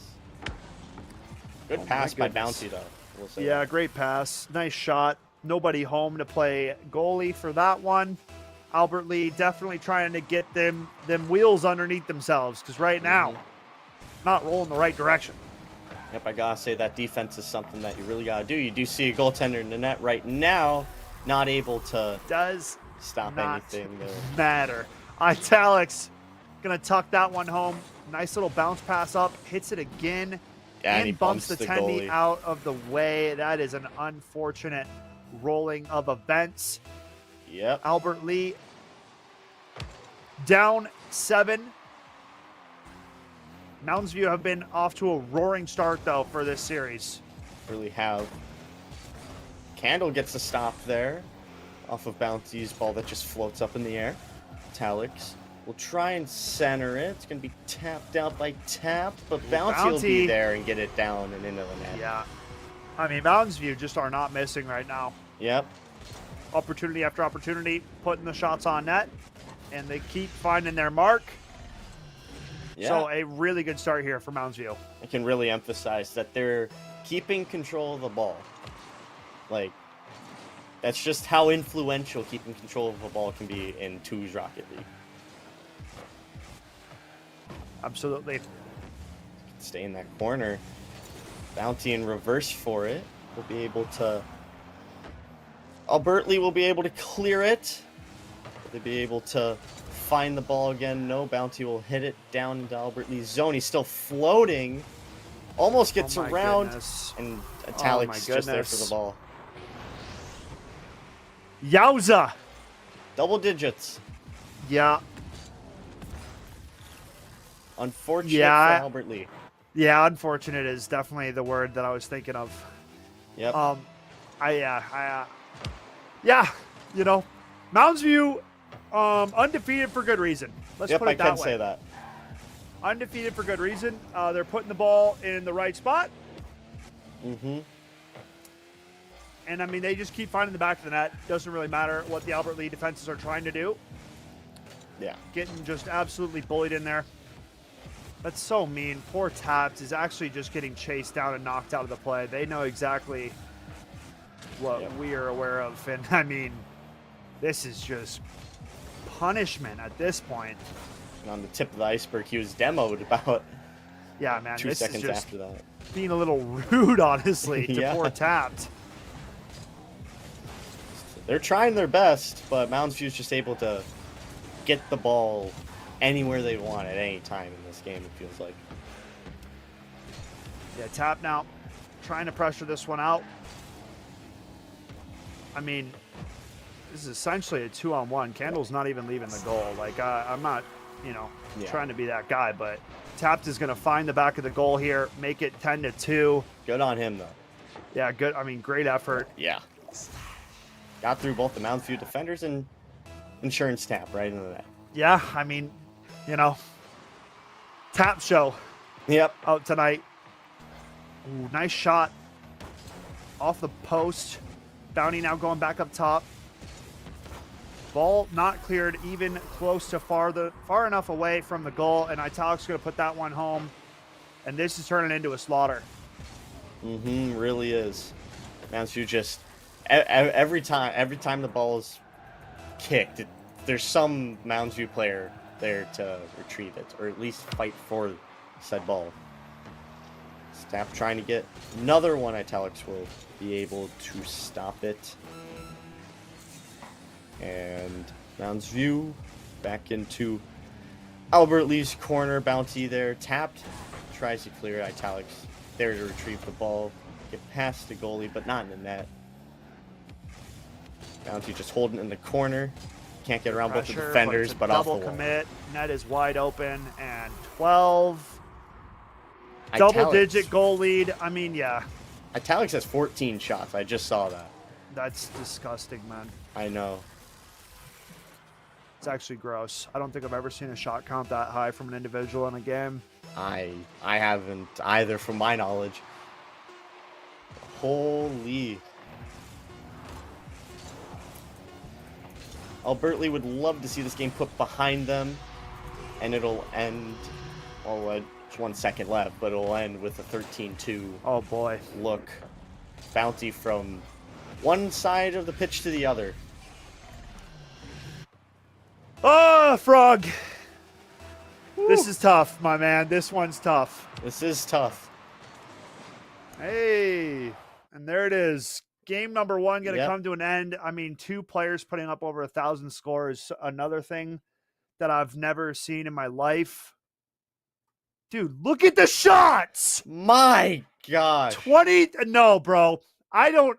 Good pass by Bounty though. We'll say Yeah, that. great pass. Nice shot. Nobody home to play goalie for that one. Albert Lee definitely trying to get them wheels underneath themselves, because right now, not rolling the right direction. Yep, I gotta say that defense is something that you really gotta do. You do see a goaltender in the net right now, not able to Does stop not anything there. matter. Italics gonna tuck that one home. Nice little bounce pass up, hits it again, Yeah, and he bumps the the tendy goalie. out of the way. That is an unfortunate rolling of events. Yep. Albert Lee down 7. Mounds View have been off to a roaring start, though, for this series. Really have. Candle gets a stop there off of Bounty's ball that just floats up in the air. Talix will try and center it. It's going to be tapped out by Tap, but Bounty will be there and get it down and into the net. Yeah. I mean, Mounds View just are not missing right now. Yep. Opportunity after opportunity, putting the shots on net, and they keep finding their mark. Yeah. So a really good start here for Mounds View. I can really emphasize that they're keeping control of the ball. Like, that's just how influential keeping control of the ball can be in 2's Rocket League. Absolutely. Stay in that corner. Bounty in reverse for it. Will be able to... Albert Lee will be able to clear it. They'll be able to find the ball again. No, Bounty will hit it down into Albert Lee's zone. He's still floating. Almost gets my around. goodness. And Oh Italic's my just there for goodness. the ball. Yowza! Double digits. Yeah. Unfortunate Yeah. for Albert Lee. Yeah, unfortunate is definitely the word that I was thinking of. Yep. Yeah, you know, Mounds View, undefeated for good reason. Let's Yep, put it I that can way. say that. Undefeated for good reason. They're putting the ball in the right spot. Mm-hmm. And, I mean, they just keep finding the back of the net. Doesn't really matter what the Albert Lee defenses are trying to do. Yeah. Getting just absolutely bullied in there. That's so mean. Poor Taps is actually just getting chased down and knocked out of the play. They know exactly what we are aware of. And, I mean, this is just punishment at this point. And on the tip of the iceberg, he was demoed about Yeah, man. 2 this seconds is just after that. being a little rude, honestly, to Yeah. poor Tapped. They're trying their best, but Mounds View's just able to get the ball anywhere they want at any time in this game, it feels like. Yeah, Tap now trying to pressure this one out. I mean, this is essentially a 2-on-1. Candle's not even leaving the goal. Like, I'm not, you know, Yeah. trying to be that guy, but Tapped is going to find the back of the goal here, make it 10-2. Good on him, though. Yeah, good. I mean, great effort. Yeah. Got through both the Mounds View defenders and insurance tap right into the net. Yeah, I mean, you know, Tap show. Yep. Out tonight. Ooh, nice shot off the post. Bounty now going back up top. Ball not cleared, even close to far enough away from the goal, and Italic's going to put that one home. And this is turning into a slaughter. Mm-hmm, really is. Mounds View just every time the ball is kicked, there's some Mounds View player there to retrieve it, or at least fight for said ball. Snap trying to get another one. Italics will be able to stop it. And Mounds View back into Albert Lee's corner. Bounty there, tapped. Tries to clear it. Italics there to retrieve the ball. Get past the goalie, but not in the net. Bounty just holding in the corner. Can't get around both the defenders, but off the wall. Double commit. Net is wide open, and 12. Double-digit goal lead. I mean, yeah. Italics has 14 shots. I just saw that. That's disgusting, man. I know. It's actually gross. I don't think I've ever seen a shot count that high from an individual in a game. I haven't either, from my knowledge. Holy. Albert Lee would love to see this game put behind them, and it'll end, well, it's 1 second left, but it'll end with a 13-2. Oh boy. Look. Bounty from one side of the pitch to the other. Oh, Frog. Woo. This is tough, my man. This one's tough. This is tough. Hey, and there it is. Game number one going to come to an end. I mean, 2 players putting up over 1,000 scores. Another thing that I've never seen in my life. Dude, look at the shots. My gosh. 20. No, bro. I don't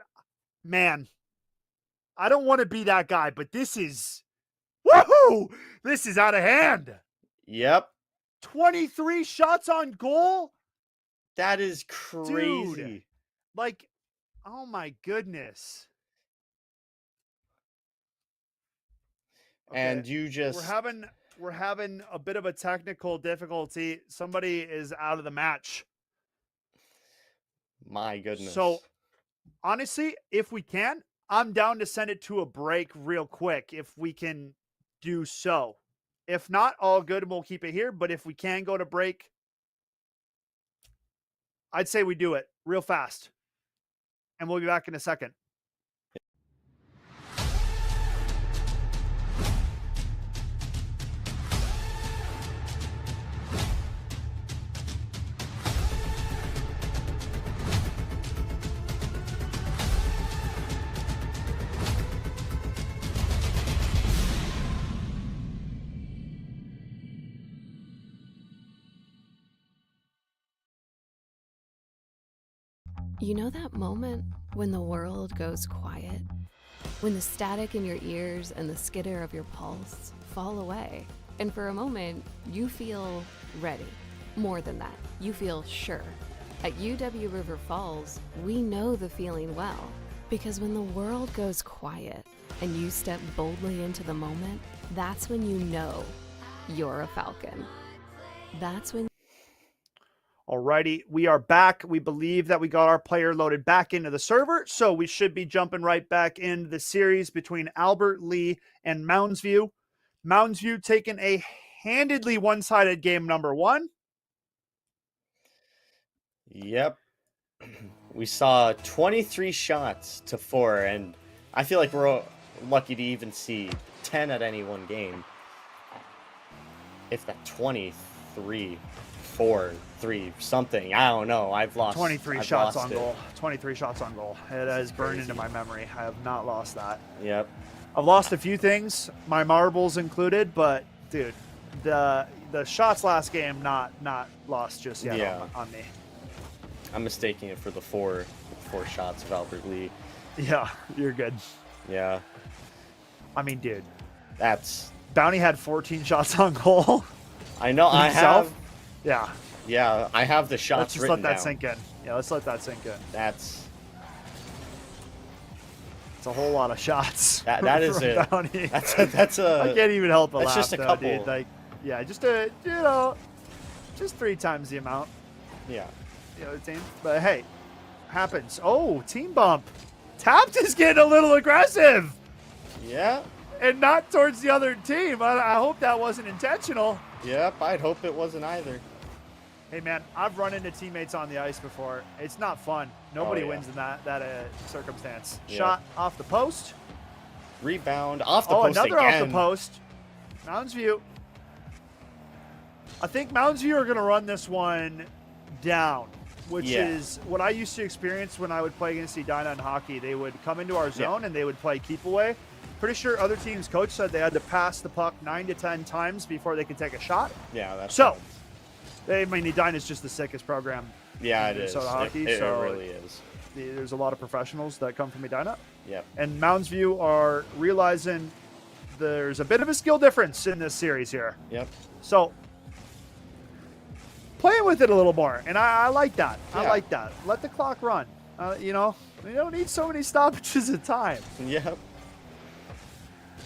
want to be that guy, but this is, woohoo! This is out of hand. Yep. 23 shots on goal. That is crazy. Dude, like, oh my goodness. Okay. And you just we're having a bit of a technical difficulty. Somebody is out of the match. My goodness. So honestly, if we can, I'm down to send it to a break real quick if we can do so. If not, all good, we'll keep it here. But if we can go to break, I'd say we do it real fast. And we'll be back in a second. You know that moment when the world goes quiet? When the static in your ears and the skitter of your pulse fall away, and for a moment, you feel ready. More than that, you feel sure. At UW River Falls, we know the feeling well, because when the world goes quiet and you step boldly into the moment, that's when you know you're a Falcon. That's when. Alrighty, we are back. We believe that we got our player loaded back into the server, so we should be jumping right back into the series between Albert Lee and Mounds View. Mounds View taking a handedly one-sided game number 1. Yep. We saw 23 shots to 4, and I feel like we're lucky to even see 10 at any one game. If that 23, 4, 3, something. I don't know. I've lost 23 I've shots lost on it. goal. 23 shots on goal. It has burned into my memory. I have not lost that. Yep. I've lost a few things, my marbles included, but dude, the shots last game not lost just yet on me. I'm mistaking it for the four shots of Albert Lee. Yeah, you're good. Yeah. I mean, dude. That's... Bounty had 14 shots on goal. I know, I have... Yeah. Yeah, I have the shots Let's just written let that down. sink in. Yeah, let's let that sink in. It's a whole lot of shots. That is it. Bounty. That's a... I can't even help but that's laugh, just a though, couple. dude. Like, yeah, just just 3 times the amount. Yeah. You know, the team. But hey, happens. Oh, team bump. Tapped is getting a little aggressive. Yeah. And not towards the other team. I hope that wasn't intentional. Yep, I'd hope it wasn't either. Hey man, I've run into teammates on the ice before. It's not fun. Nobody wins in that circumstance. Yeah. Shot off the post. Rebound off the post another again. off the post. Mounds View. I think Mounds View are going to run this one down, which is what I used to experience when I would play against Edina in hockey. They would come into our zone and they would play keep away. Pretty sure other teams' coach said they had to pass the puck 9 to 10 times before they could take a shot. Yeah, that's so. I mean, Edina is just the sickest program. Yeah, in it is. Hockey, It so really is. There's a lot of professionals that come from Edina. Yep. And Mounds View are realizing there's a bit of a skill difference in this series here. Yep. So playing with it a little more, and I like that. Yeah. I like that. Let the clock run. You know, we don't need so many stoppages at time. Yep.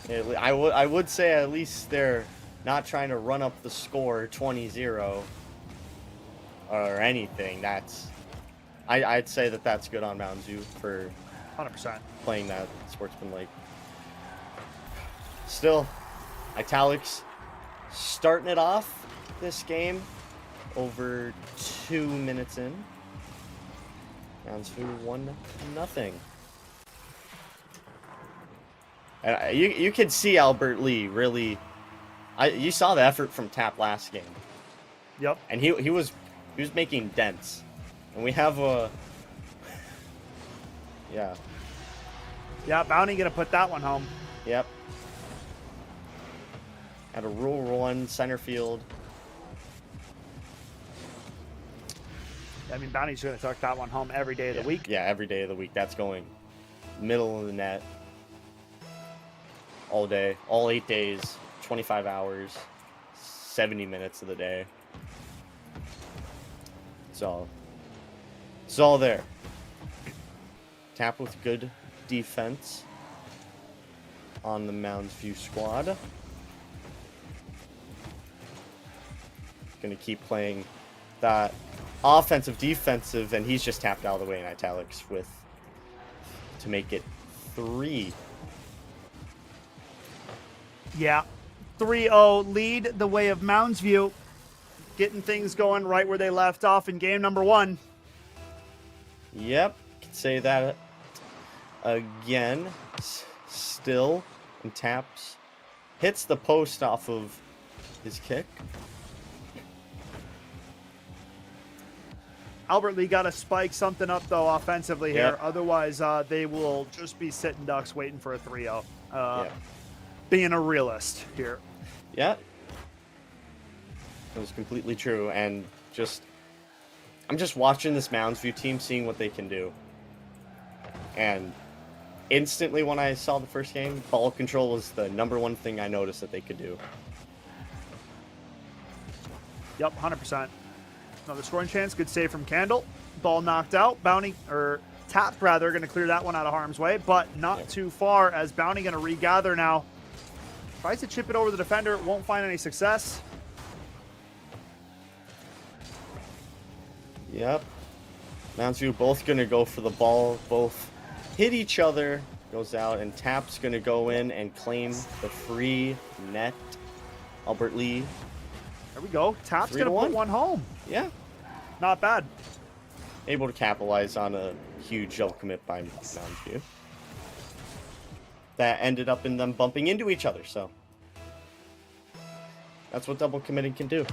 I would say at least they're not trying to run up the score 20-0 or anything. I'd say that's good on Mounds View for 100% playing that sportsmanlike. Still, Italics starting it off this game over 2 minutes in. Mounds View 1-0. And you could see Albert Lee really. You saw the effort from Tap last game. Yep. And he was making dents, and we have a. Yeah. Yeah, Bounty gonna put that one home. Yep. At a Rule 1 center field. I mean, Bounty's gonna tuck that one home every day of the week. Yeah, every day of the week. That's going middle of the net. All day, all 8 days, 25 hours, 70 minutes of the day. It's all there. Tap with good defense on the Mounds View squad. Gonna keep playing that offensive, defensive, and he's just tapped out of the way in italics to make it 3. Yeah. 3-0 lead the way of Mounds View. Getting things going right where they left off in game number 1. Yep. Could say that again. Still. And taps. Hits the post off of his kick. Albert Lee got to spike something up, though, offensively here. Yep. Otherwise, they will just be sitting ducks waiting for a 3-0. Being a realist here. Yeah. It was completely true. And I'm just watching this Mounds View team, seeing what they can do. And instantly when I saw the first game, ball control was the #1 thing I noticed that they could do. Yep, 100%. Another scoring chance. Good save from Candle. Ball knocked out. Bounty, or Tap, rather, going to clear that one out of harm's way, but not too far as Bounty going to regather now. Tries to chip it over the defender. Won't find any success. Yep. Mounds View both going to go for the ball. Both hit each other. Goes out, and Tap's going to go in and claim the free net. Albert Lee. There we go. Tap's going to put one home. Yeah. Not bad. Able to capitalize on a huge double commit by Mounds View. That ended up in them bumping into each other, so that's what double committing can do.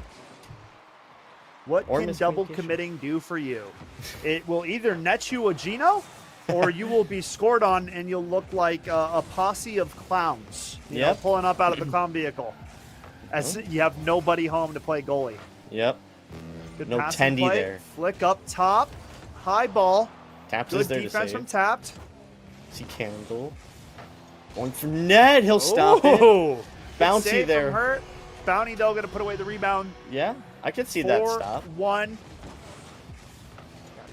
What can double committing do for you? It will either net you a Geno, or you will be scored on and you'll look like a posse of clowns. You know, pulling up out of the clown vehicle. As you have nobody home to play goalie. Yep. Good no passing tendy play. there. Flick up top. High ball. Taps Good is there defense to from save. Tapped. See Candle. Going from net. He'll stop it. Bouncy save there. From Hurt. Bounty, though, going to put away the rebound. Yeah, I could see that stop. 4-1.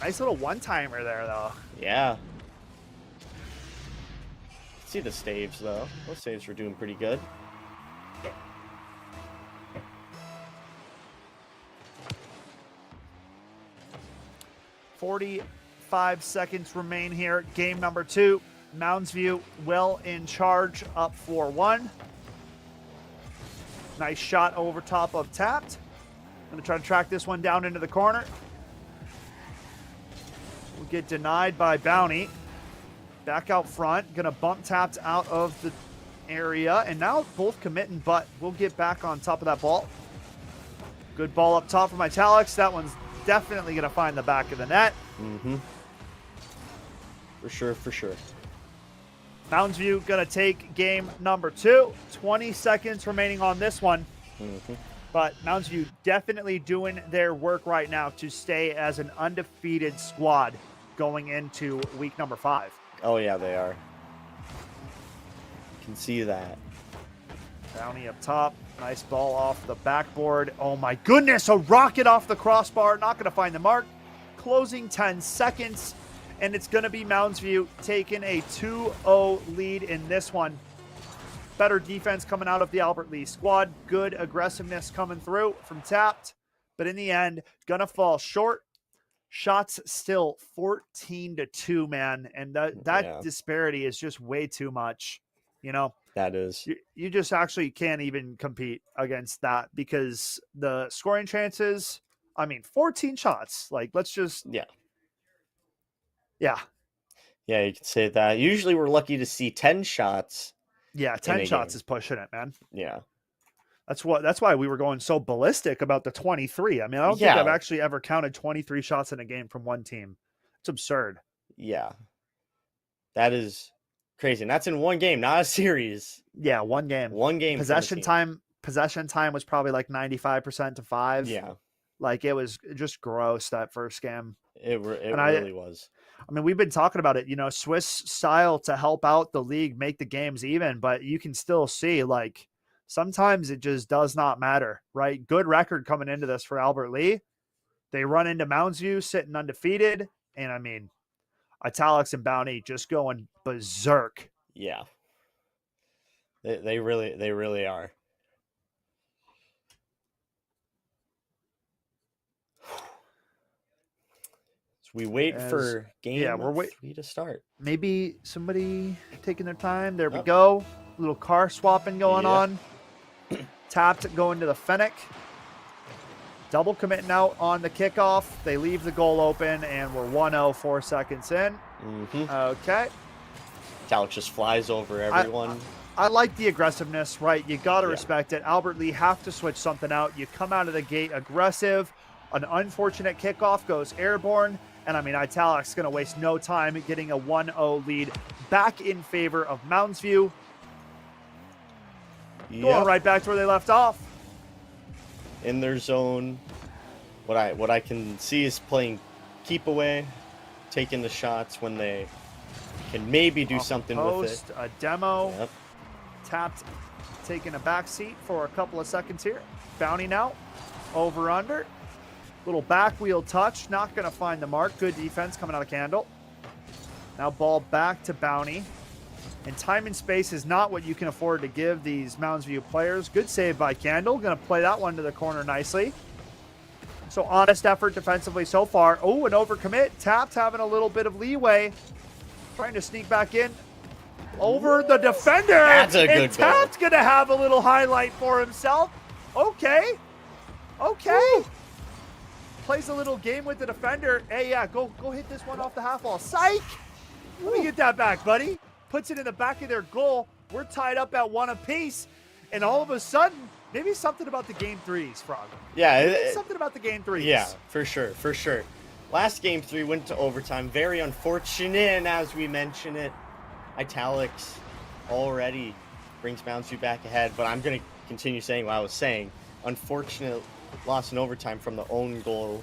Nice little one-timer there, though. Yeah. See the saves, though. Those saves were doing pretty good. .45 seconds remain here. Game number 2. Mounds View well in charge, up 4-1. Nice shot over top of Tapped. Gonna try to track this one down into the corner. We'll get denied by Bounty. Back out front. Gonna bump tapped out of the area. And now both committing, but we'll get back on top of that ball. Good ball up top from Italics. That one's definitely gonna find the back of the net. Mm-hmm. For sure, for sure. Mounds View gonna take game number 2. 20 seconds remaining on this one. Mm-hmm. But Mounds View definitely doing their work right now to stay as an undefeated squad going into week number 5. Oh yeah, they are. You can see that. Bounty up top. Nice ball off the backboard. Oh my goodness, a rocket off the crossbar. Not going to find the mark. Closing 10 seconds. And it's going to be Mounds View taking a 2-0 lead in this one. Better defense coming out of the Albert Lee squad. Good aggressiveness coming through from Tapped. But in the end, going to fall short. Shots still 14-2, man. And that disparity is just way too much. You know? That is. You just actually can't even compete against that because the scoring chances, I mean, 14 shots. Like, let's just. Yeah. Yeah. Yeah, you could say that. Usually we're lucky to see 10 shots. Yeah, 10 shots is pushing it, man. Yeah. That's why we were going so ballistic about the 23. I mean, I don't think I've actually ever counted 23 shots in a game from one team. It's absurd. Yeah. That is crazy. And that's in one game, not a series. Yeah, one game. One game. Possession time was probably like 95% to 5. Yeah. Like, it was just gross, that first game. It really was. I mean, we've been talking about it, you know, Swiss style to help out the league, make the games even, but you can still see, like, sometimes it just does not matter, right? Good record coming into this for Albert Lee. They run into Mounds View sitting undefeated, and I mean, Italics and Bounty just going berserk. Yeah. They really are. We wait for game 3 to start. Maybe somebody taking their time. There we go. Little car swapping going on. Tapped going to the Fennec. Double committing out on the kickoff. They leave the goal open, and we're 1-0, 4 seconds in. Mm-hmm. Okay. Talc just flies over everyone. I like the aggressiveness, right? You got to respect it. Albert Lee have to switch something out. You come out of the gate aggressive. An unfortunate kickoff goes airborne. And I mean, Italics going to waste no time getting a 1-0 lead back in favor of Mounds View. Going right back to where they left off. In their zone. What I can see is playing keep away, taking the shots when they can maybe do something with it. A demo. Yep. Tapped, taking a back seat for a couple of seconds here. Bounty now. Over under. Little back wheel touch, not going to find the mark. Good defense coming out of Candle. Now ball back to Bounty. And time and space is not what you can afford to give these Mounds View players. Good save by Candle. Going to play that one to the corner nicely. So honest effort defensively so far. Oh, an overcommit. Tapped having a little bit of leeway. Trying to sneak back in. Over the defender. That's a good and Tapped going to have a little highlight for himself. Okay. Okay. Woo. Plays a little game with the defender. Hey, yeah, go hit this one off the half wall. Psych! Let me get that back, buddy. Puts it in the back of their goal. We're tied up at 1 apiece. And all of a sudden, maybe something about the game 3s, Frog. Yeah. Something about the game 3s. Yeah, for sure, for sure. Last game 3 went to overtime. Very unfortunate, and as we mentioned it, Italics already brings Mounds View back ahead. But I'm going to continue saying what I was saying. Unfortunate loss in overtime from the own goal.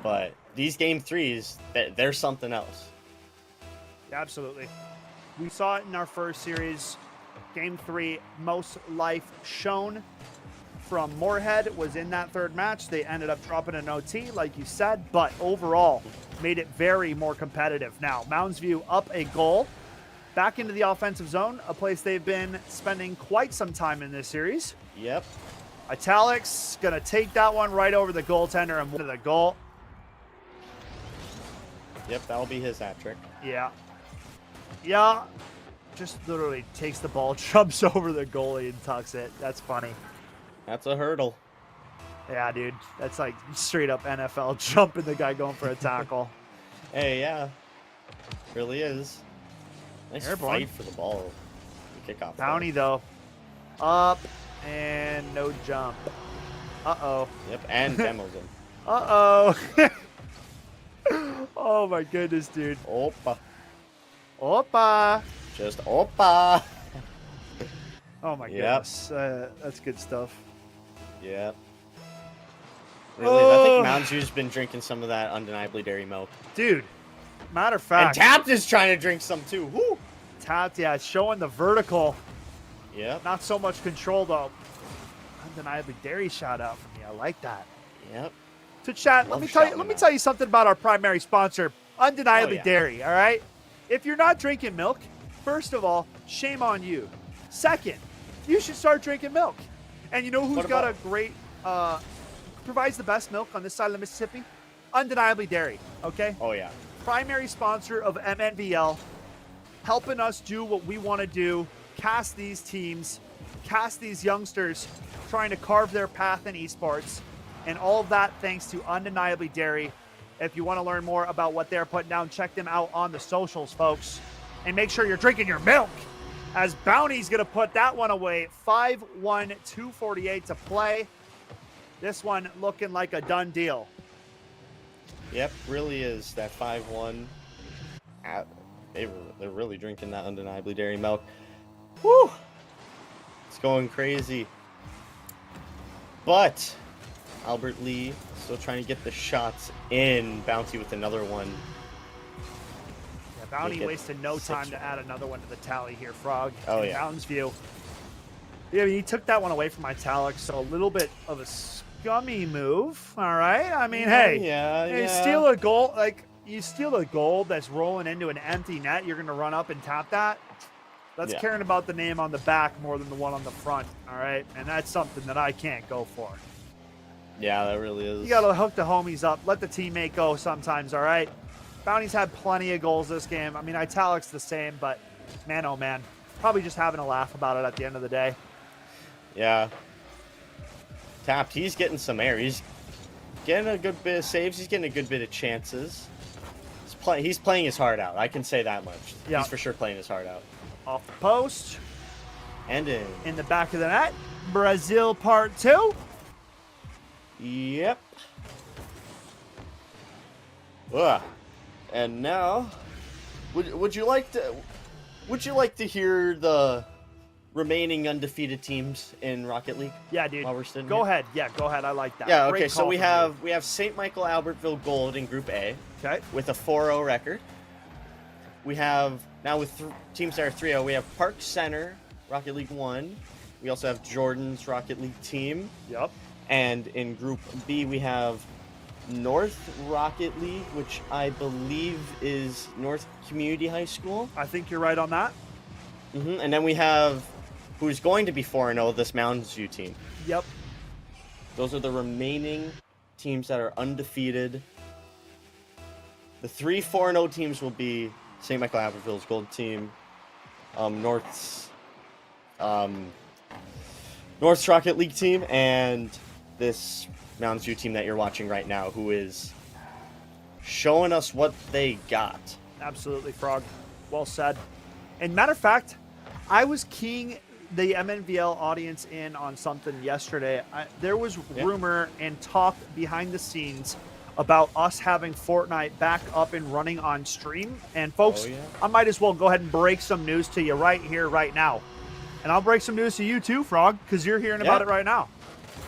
But these game 3s, they're something else. Absolutely. We saw it in our first series. Game 3, most life shown from Moorhead was in that third match. They ended up dropping an OT, like you said, but overall made it very more competitive. Now, Mounds View up a goal. Back into the offensive zone, a place they've been spending quite some time in this series. Yep. Italics going to take that one right over the goaltender and win the goal. Yep, that'll be his hat trick. Yeah. Yeah. Just literally takes the ball, jumps over the goalie and tucks it. That's funny. That's a hurdle. Yeah, dude. That's like straight up NFL jumping the guy going for a tackle. Hey, yeah. Really is. Nice Airborne. fight for the ball. The kickoff. Bounty, though. Up and no jump. Uh-oh. Yep, and demos him. Uh-oh. Oh, my goodness, dude. Opa. Opa. Just opa. Oh, my Yep. goodness. That's good stuff. Yep. Really, I think Mounds View's been drinking some of that undeniably dairy milk. Dude, matter of And fact. Tapped is trying to drink some too. Woo! Tapped, yeah, it's showing the vertical. Yep. Not so much control, though. Undeniably dairy shout out for me. I like that. Yep. To chat, Love let me shouting tell you something about our primary sponsor, Undeniably Oh, yeah. Dairy, all right? If you're not drinking milk, first of all, shame on you. Second, you should start drinking milk. And you know who's What got a about- great provides the best milk on this side of the Mississippi? Undeniably Dairy, okay? Oh, yeah. Primary sponsor of MNVL, helping us do what we want to do, cast these teams, cast these youngsters trying to carve their path in esports, and all of that thanks to Undeniably Dairy. If you want to learn more about what they're putting down, check them out on the socials, folks. And make sure you're drinking your milk, as Bounty's going to put that one away. 5-1, 248 to play. This one looking like a done deal. Yep, really is. That 5-1. They're really drinking that undeniably dairy milk. Woo! It's going crazy. But Albert Lee still trying to get the shots in. Bounty with another one. Yeah, Bounty Make it wasted no 6-1. time to add another one to the tally here, Frog. Oh, in yeah. Mountains View. Yeah, I mean, he took that one away from Italics, so a little bit of a scummy move. All right. I mean, hey, you steal a goal, you steal a goal that's rolling into an empty net. You're going to run up and tap that. That's Yeah. caring about the name on the back more than the one on the front. All right, and that's something that I can't go for. Yeah, that really is. You got to hook the homies up. Let the teammate go sometimes. All right. Bounty's had plenty of goals this game. I mean, Italics the same, but man, oh man, probably just having a laugh about it at the end of the day. Yeah. Tapped. He's getting some air. He's getting a good bit of saves. He's getting a good bit of chances. He's playing his heart out. I can say that much. Yeah. He's for sure playing his heart out. Off the post. And In the back of the net. Brazil part 2. Yep. Ugh. And now, would you like to hear the remaining undefeated teams in Rocket League? Yeah, dude. While we're sitting Go here? ahead. Yeah, go ahead. I like that. Yeah. Great Okay. So call we from you. have St. Michael Albertville Gold in Group A. Okay. With a 4-0 record. We have now with teams that are 3-0. We have Park Center Rocket League 1. We also have Jordan's Rocket League team. Yep. And in Group B, we have North Rocket League, which I believe is North Community High School. I think you're right on that. And then we have who's going to be 4-0, this Mountains View team. Yep. Those are the remaining teams that are undefeated. The 3 4-0 teams will be St. Michael Albertville's Gold team, North's Rocket League team, and this Mountains View team that you're watching right now, who is showing us what they got. Absolutely, Frog. Well said. And matter of fact, I was keying the MNVL audience in on something yesterday. There was rumor and talk behind the scenes about us having Fortnite back up and running on stream. And folks, I might as well go ahead and break some news to you right here, right now. And I'll break some news to you too, Frog, because you're hearing about it right now.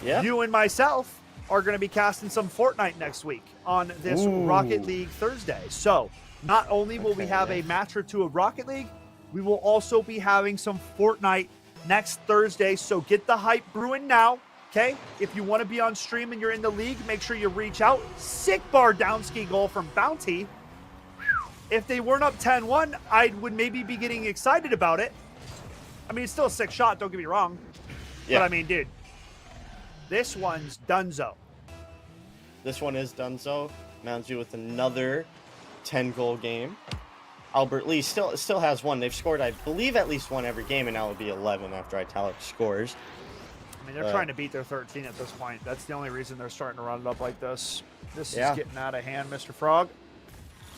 Yeah. You and myself are going to be casting some Fortnite next week on this Rocket League Thursday. So not only will we have a match or two of Rocket League, we will also be having some Fortnite next Thursday. So get the hype brewing now. Okay, if you want to be on stream and you're in the league, make sure you reach out. Sick bar downski goal from Bounty. If they weren't up 10-1, I would maybe be getting excited about it. I mean, it's still a sick shot, don't get me wrong. Yeah. But I mean, dude, this one's donezo. This one is donezo. Mountains View with another 10-goal game. Albert Lee still has one. They've scored, I believe, at least one every game, and now it'll be 11 after Italic scores. mean, they're trying to beat their 13 at this point. That's the only reason they're starting to run it up like this. This is getting out of hand, Mr. Frog.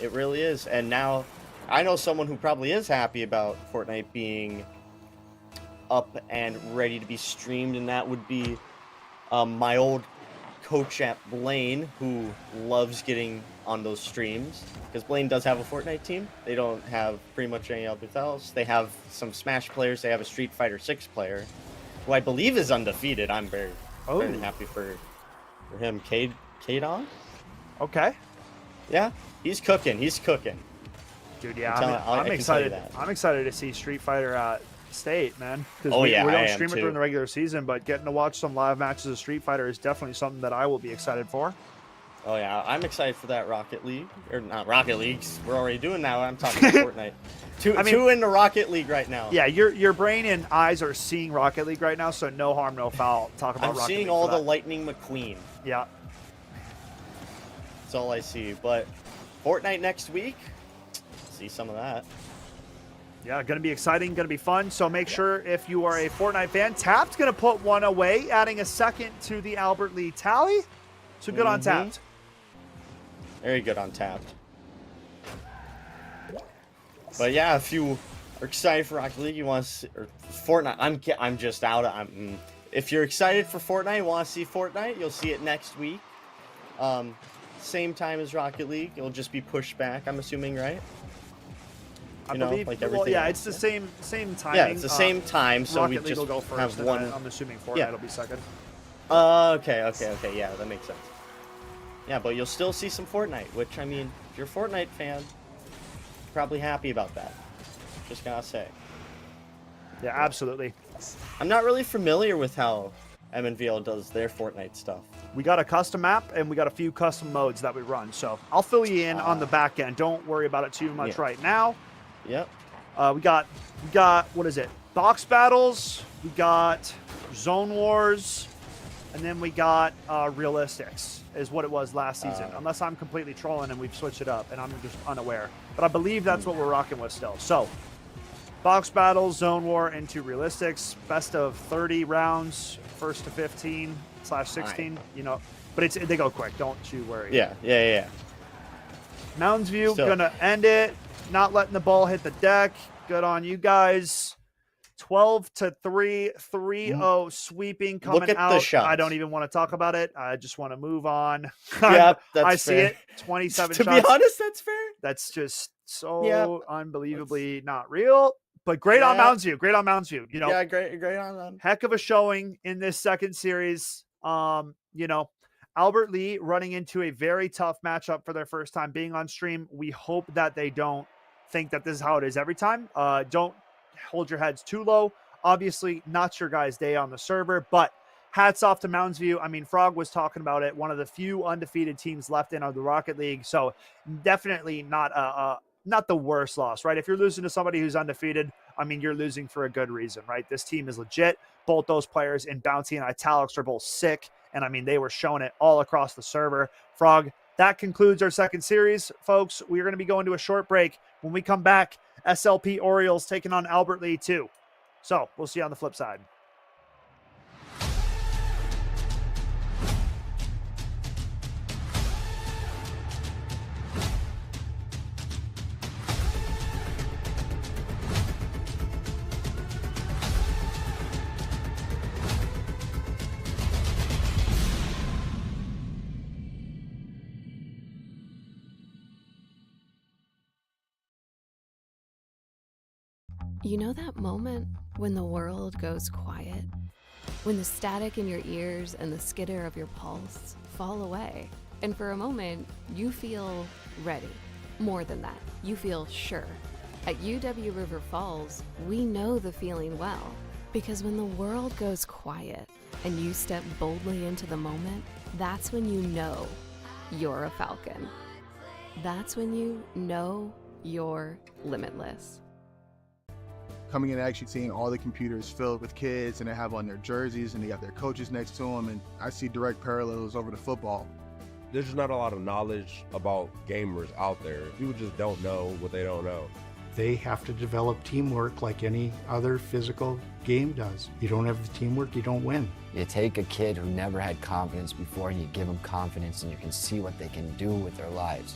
It really is. And now, I know someone who probably is happy about Fortnite being up and ready to be streamed, and that would be my old coach at Blaine, who loves getting on those streams, because Blaine does have a Fortnite team. They don't have pretty much any other else. They have some Smash players. They have a Street Fighter 6 player, who I believe is undefeated. I'm very happy for him. Kadon? Okay. Yeah, he's cooking. He's cooking. Dude, yeah, I'm excited. I'm excited to see Street Fighter at State, man. Because we don't stream it during the regular season, but getting to watch some live matches of Street Fighter is definitely something that I will be excited for. Oh yeah, I'm excited for that Rocket League, or not Rocket Leagues. We're already doing that. I'm talking about Fortnite. Two in the Rocket League right now. Yeah, your brain and eyes are seeing Rocket League right now, so no harm, no foul. Talk about Rocket League. I'm seeing all the Lightning McQueen. Yeah. That's all I see. But Fortnite next week, see some of that. Yeah, going to be exciting, going to be fun. So make sure if you are a Fortnite fan, Tapped's going to put one away, adding a second to the Albert Lee tally. So good on Tapped. Very good on Tapped. But yeah, if you are excited for Rocket League, you want to see, or Fortnite, I'm just out. If you're excited for Fortnite, want to see Fortnite, you'll see it next week. Same time as Rocket League. It'll just be pushed back, I'm assuming, right? I believe, like everything else. It's the same timing. Yeah, it's the same time, so Rocket we League just will go first, have one. I'm assuming Fortnite will be second. Okay, yeah, that makes sense. Yeah, but you'll still see some Fortnite, which, I mean, if you're a Fortnite fan, you're probably happy about that. Just gotta say. Yeah, absolutely. I'm not really familiar with how MNVL does their Fortnite stuff. We got a custom map, and we got a few custom modes that we run. So I'll fill you in on the back end. Don't worry about it too much right now. Yep. We got what is it? Box battles. We got zone wars, and then we got realistics. Is what it was last season. Unless I'm completely trolling and we've switched it up, and I'm just unaware. But I believe that's what we're rocking with still. So box battles, zone war, into realistics. Best of 30 rounds, first to 15/16. You know, but they go quick. Don't you worry. Yeah. Mountains View gonna end it. Not letting the ball hit the deck. Good on you guys. 12-3, 3-0 sweeping coming Look at out. the shots. I don't even want to talk about it. I just want to move on. Yep, that's I see fair. it. 27 to shots. be honest, that's fair. That's just so unbelievably not real. But great on Mountains View. Great on Mountains View. You know, yeah, great on them. Heck of a showing in this second series. You know, Albert Lee running into a very tough matchup for their first time being on stream. We hope that they don't think that this is how it is every time. Don't hold your heads too low. Obviously, not your guys' day on the server, but hats off to Mountains View. I mean, Frog was talking about it. One of the few undefeated teams left in the Rocket League. So definitely not the worst loss, right? If you're losing to somebody who's undefeated, I mean, you're losing for a good reason, right? This team is legit. Both those players in Bounty and Italics are both sick. And I mean, they were showing it all across the server. Frog, that concludes our second series, folks. We're going to be going to a short break. When we come back, SLP Orioles taking on Albert Lee 2. So we'll see you on the flip side. You know that moment when the world goes quiet? When the static in your ears and the skitter of your pulse fall away, and for a moment, you feel ready. More than that, you feel sure. At UW River Falls, we know the feeling well, because when the world goes quiet and you step boldly into the moment, that's when you know you're a Falcon. That's when you know you're limitless. Coming in and actually seeing all the computers filled with kids, and they have on their jerseys and they got their coaches next to them, and I see direct parallels over to football. There's just not a lot of knowledge about gamers out there. People just don't know what they don't know. They have to develop teamwork like any other physical game does. You don't have the teamwork, you don't win. You take a kid who never had confidence before and you give them confidence and you can see what they can do with their lives.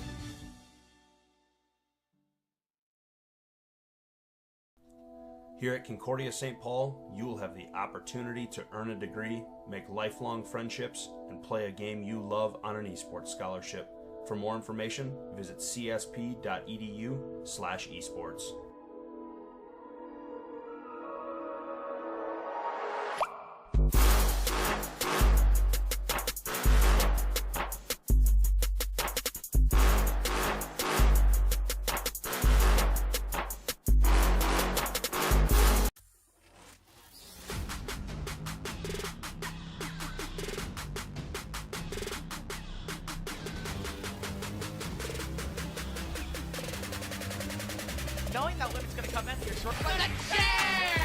Here at Concordia St. Paul, you will have the opportunity to earn a degree, make lifelong friendships, and play a game you love on an esports scholarship. For more information, visit csp.edu/esports. Knowing that limit's going to come in, you're sort of For the chair!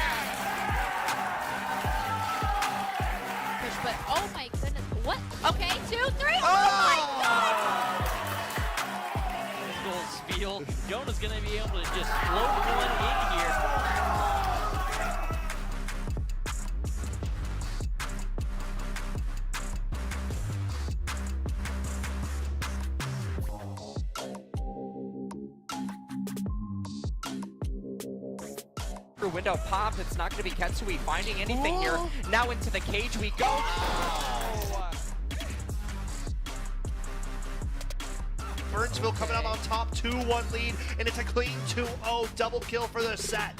Push, but oh my goodness. What? Okay, 2, 3. Oh my god! Goals feel. Jonah's going to be able to just float one in here. Window pop, it's not going to be Ketsui finding anything here. Now into the cage we go. Burnsville coming out on top, 2-1 lead, and it's a clean 2-0 double kill for the set.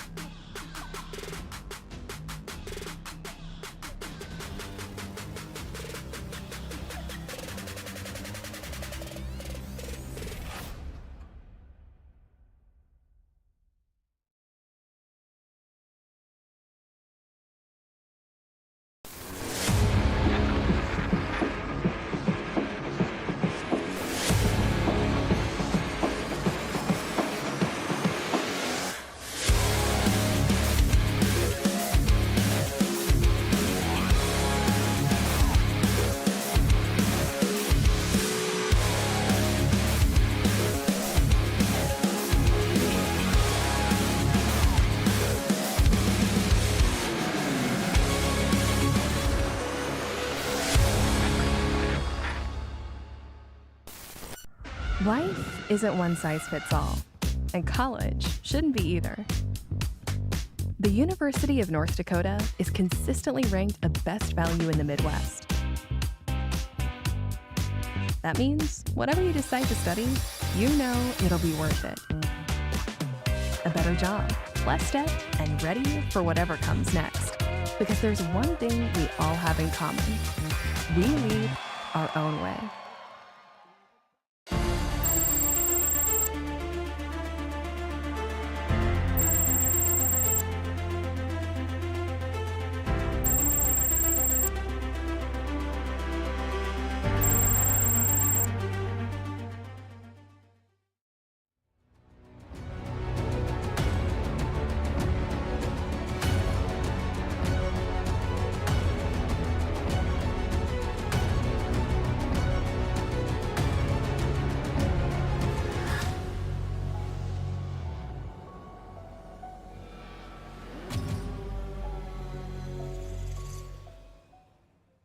Life isn't one size fits all, and college shouldn't be either. The University of North Dakota is consistently ranked a best value in the Midwest. That means whatever you decide to study, you know it'll be worth it. A better job, less debt, and ready for whatever comes next. Because there's one thing we all have in common. We lead our own way.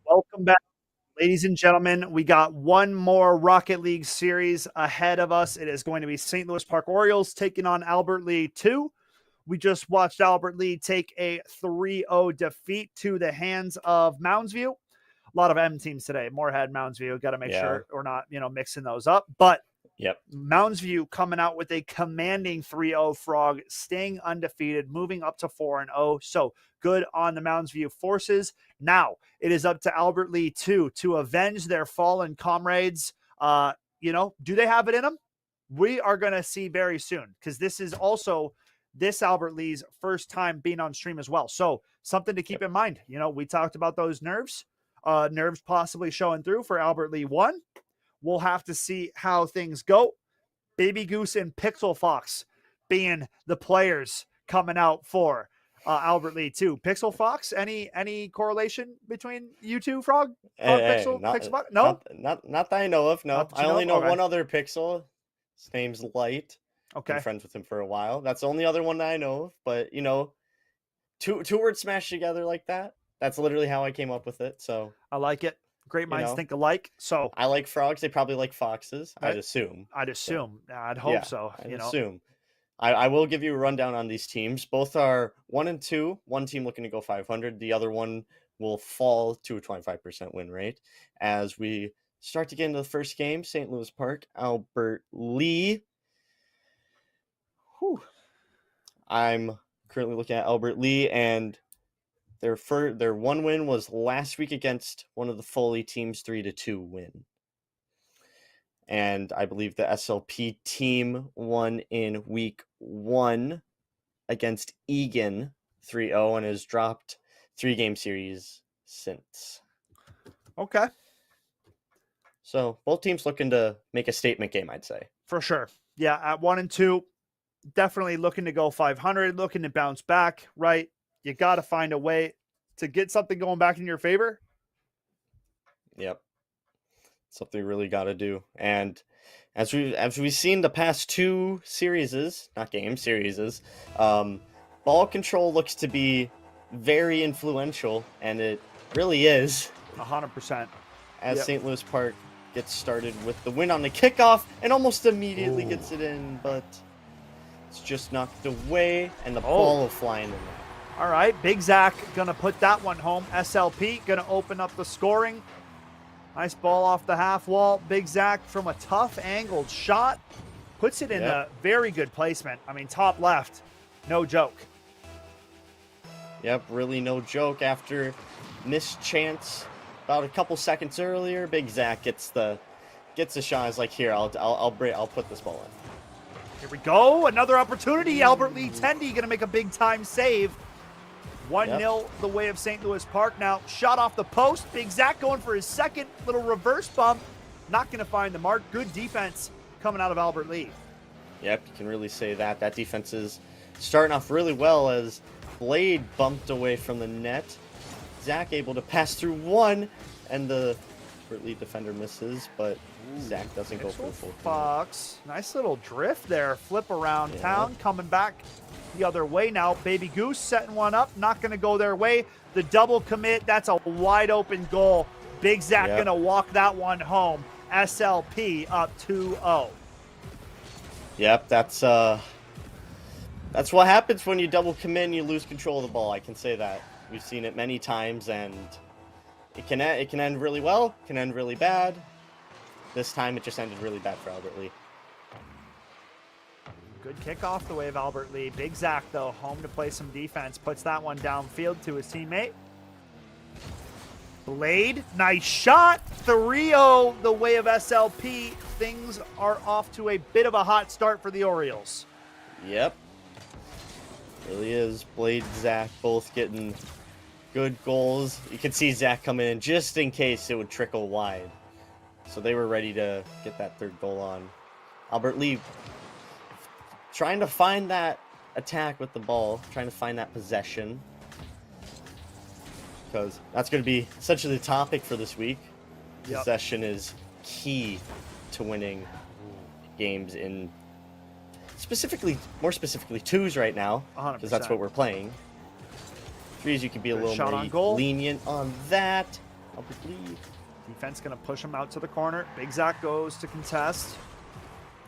Welcome back, ladies and gentlemen. We got one more Rocket League series ahead of us. It is going to be St. Louis Park Orioles taking on Albert Lee 2. We just watched Albert Lee take a 3-0 defeat to the hands of Moundsview. A lot of M teams today. Moorhead, Moundsview. Got to make sure we're not, mixing those up. But Moundsview coming out with a commanding 3-0 Frog, staying undefeated, moving up to 4-0. So good on the Moundsview forces. Now it is up to Albert Lee 2 to avenge their fallen comrades. Do they have it in them? We are going to see very soon, because this is also this Albert Lee's first time being on stream as well. So something to keep in mind. We talked about those nerves possibly showing through for Albert Lee 1. We'll have to see how things go. Baby Goose and Pixel Fox being the players coming out for Albert Lee 2. Pixel Fox, any correlation between you two, Frog? Pixel Fox? No? Not that I know of, no. I only know one other Pixel. His name's Light. Okay. Been friends with him for a while. That's the only other one that I know of. But you know, two words smashed together like that. That's literally how I came up with it. So I like it. Great minds know, think alike. So I like frogs. They probably like foxes. I'd Right. assume. I'd So, assume. I'd hope yeah, so. I'd You know, assume. I will give you a rundown on these teams. Both are 1 and 2. One team looking to go 500. The other one will fall to a 25% win rate. As we start to get into the first game, St. Louis Park, Albert Lee. Whew. I'm currently looking at Albert Lee, and their one win was last week against one of the Foley teams, 3-2 win. And I believe the SLP team won in week 1 against Egan 3-0 and has dropped 3-game series since. okay, So both teams looking to make a statement game, I'd say. for sure. Yeah, at 1 and 2, definitely looking to go 500, looking to bounce back. Right, you got to find a way to get something going back in your favor. Yep. Something we really got to do. And as we've seen the past 2 series, not game series, ball control looks to be very influential, and it really is. 100%. As Yep. St. Louis Park gets started with the win on the kickoff and almost immediately gets it in, but it's just knocked away, and the ball will fly in there. All right, Big Zach going to put that one home. SLP going to open up the scoring. Nice ball off the half wall. Big Zach from a tough angled shot. Puts it in a very good placement. I mean, top left. No joke. Yep, really no joke. After missed chance about a couple seconds earlier, Big Zach gets the shot. Is like, here, I'll put this ball in. Here we go. Another opportunity. Albert Lee Tendy going to make a big time save. 1-0 the way of St. Louis Park. Now, shot off the post. Big Zach going for his second little reverse bump. Not going to find the mark. Good defense coming out of Albert Lee. Yep, you can really say that. That defense is starting off really well as Blade bumped away from the net. Zach able to pass through one, and the Albert Lee defender misses, but Zach doesn't go for the full. Fox. Nice little drift there. Flip around town. Coming back the other way now. Baby Goose setting one up. Not going to go their way. The double commit. That's a wide open goal. Big Zach going to walk that one home. SLP up 2-0. Yep, that's what happens when you double commit and you lose control of the ball. I can say that. We've seen it many times, and it can end really well, can end really bad. This time it just ended really bad for Albert Lee. Good kickoff the way of Albert Lee. Big Zach, though, home to play some defense. Puts that one downfield to his teammate. Blade, nice shot. 3-0 the way of SLP. Things are off to a bit of a hot start for the Orioles. Yep. Really is. Blade, Zach, both getting good goals. You can see Zach coming in just in case it would trickle wide. So they were ready to get that third goal on. Albert Lee trying to find that attack with the ball, trying to find that possession. Because that's going to be essentially the topic for this week. Possession is key to winning games in more specifically twos right now, because that's what we're playing. Threes, you can be a little more lenient on that. Albert Lee. Defense going to push him out to the corner. Big Zach goes to contest.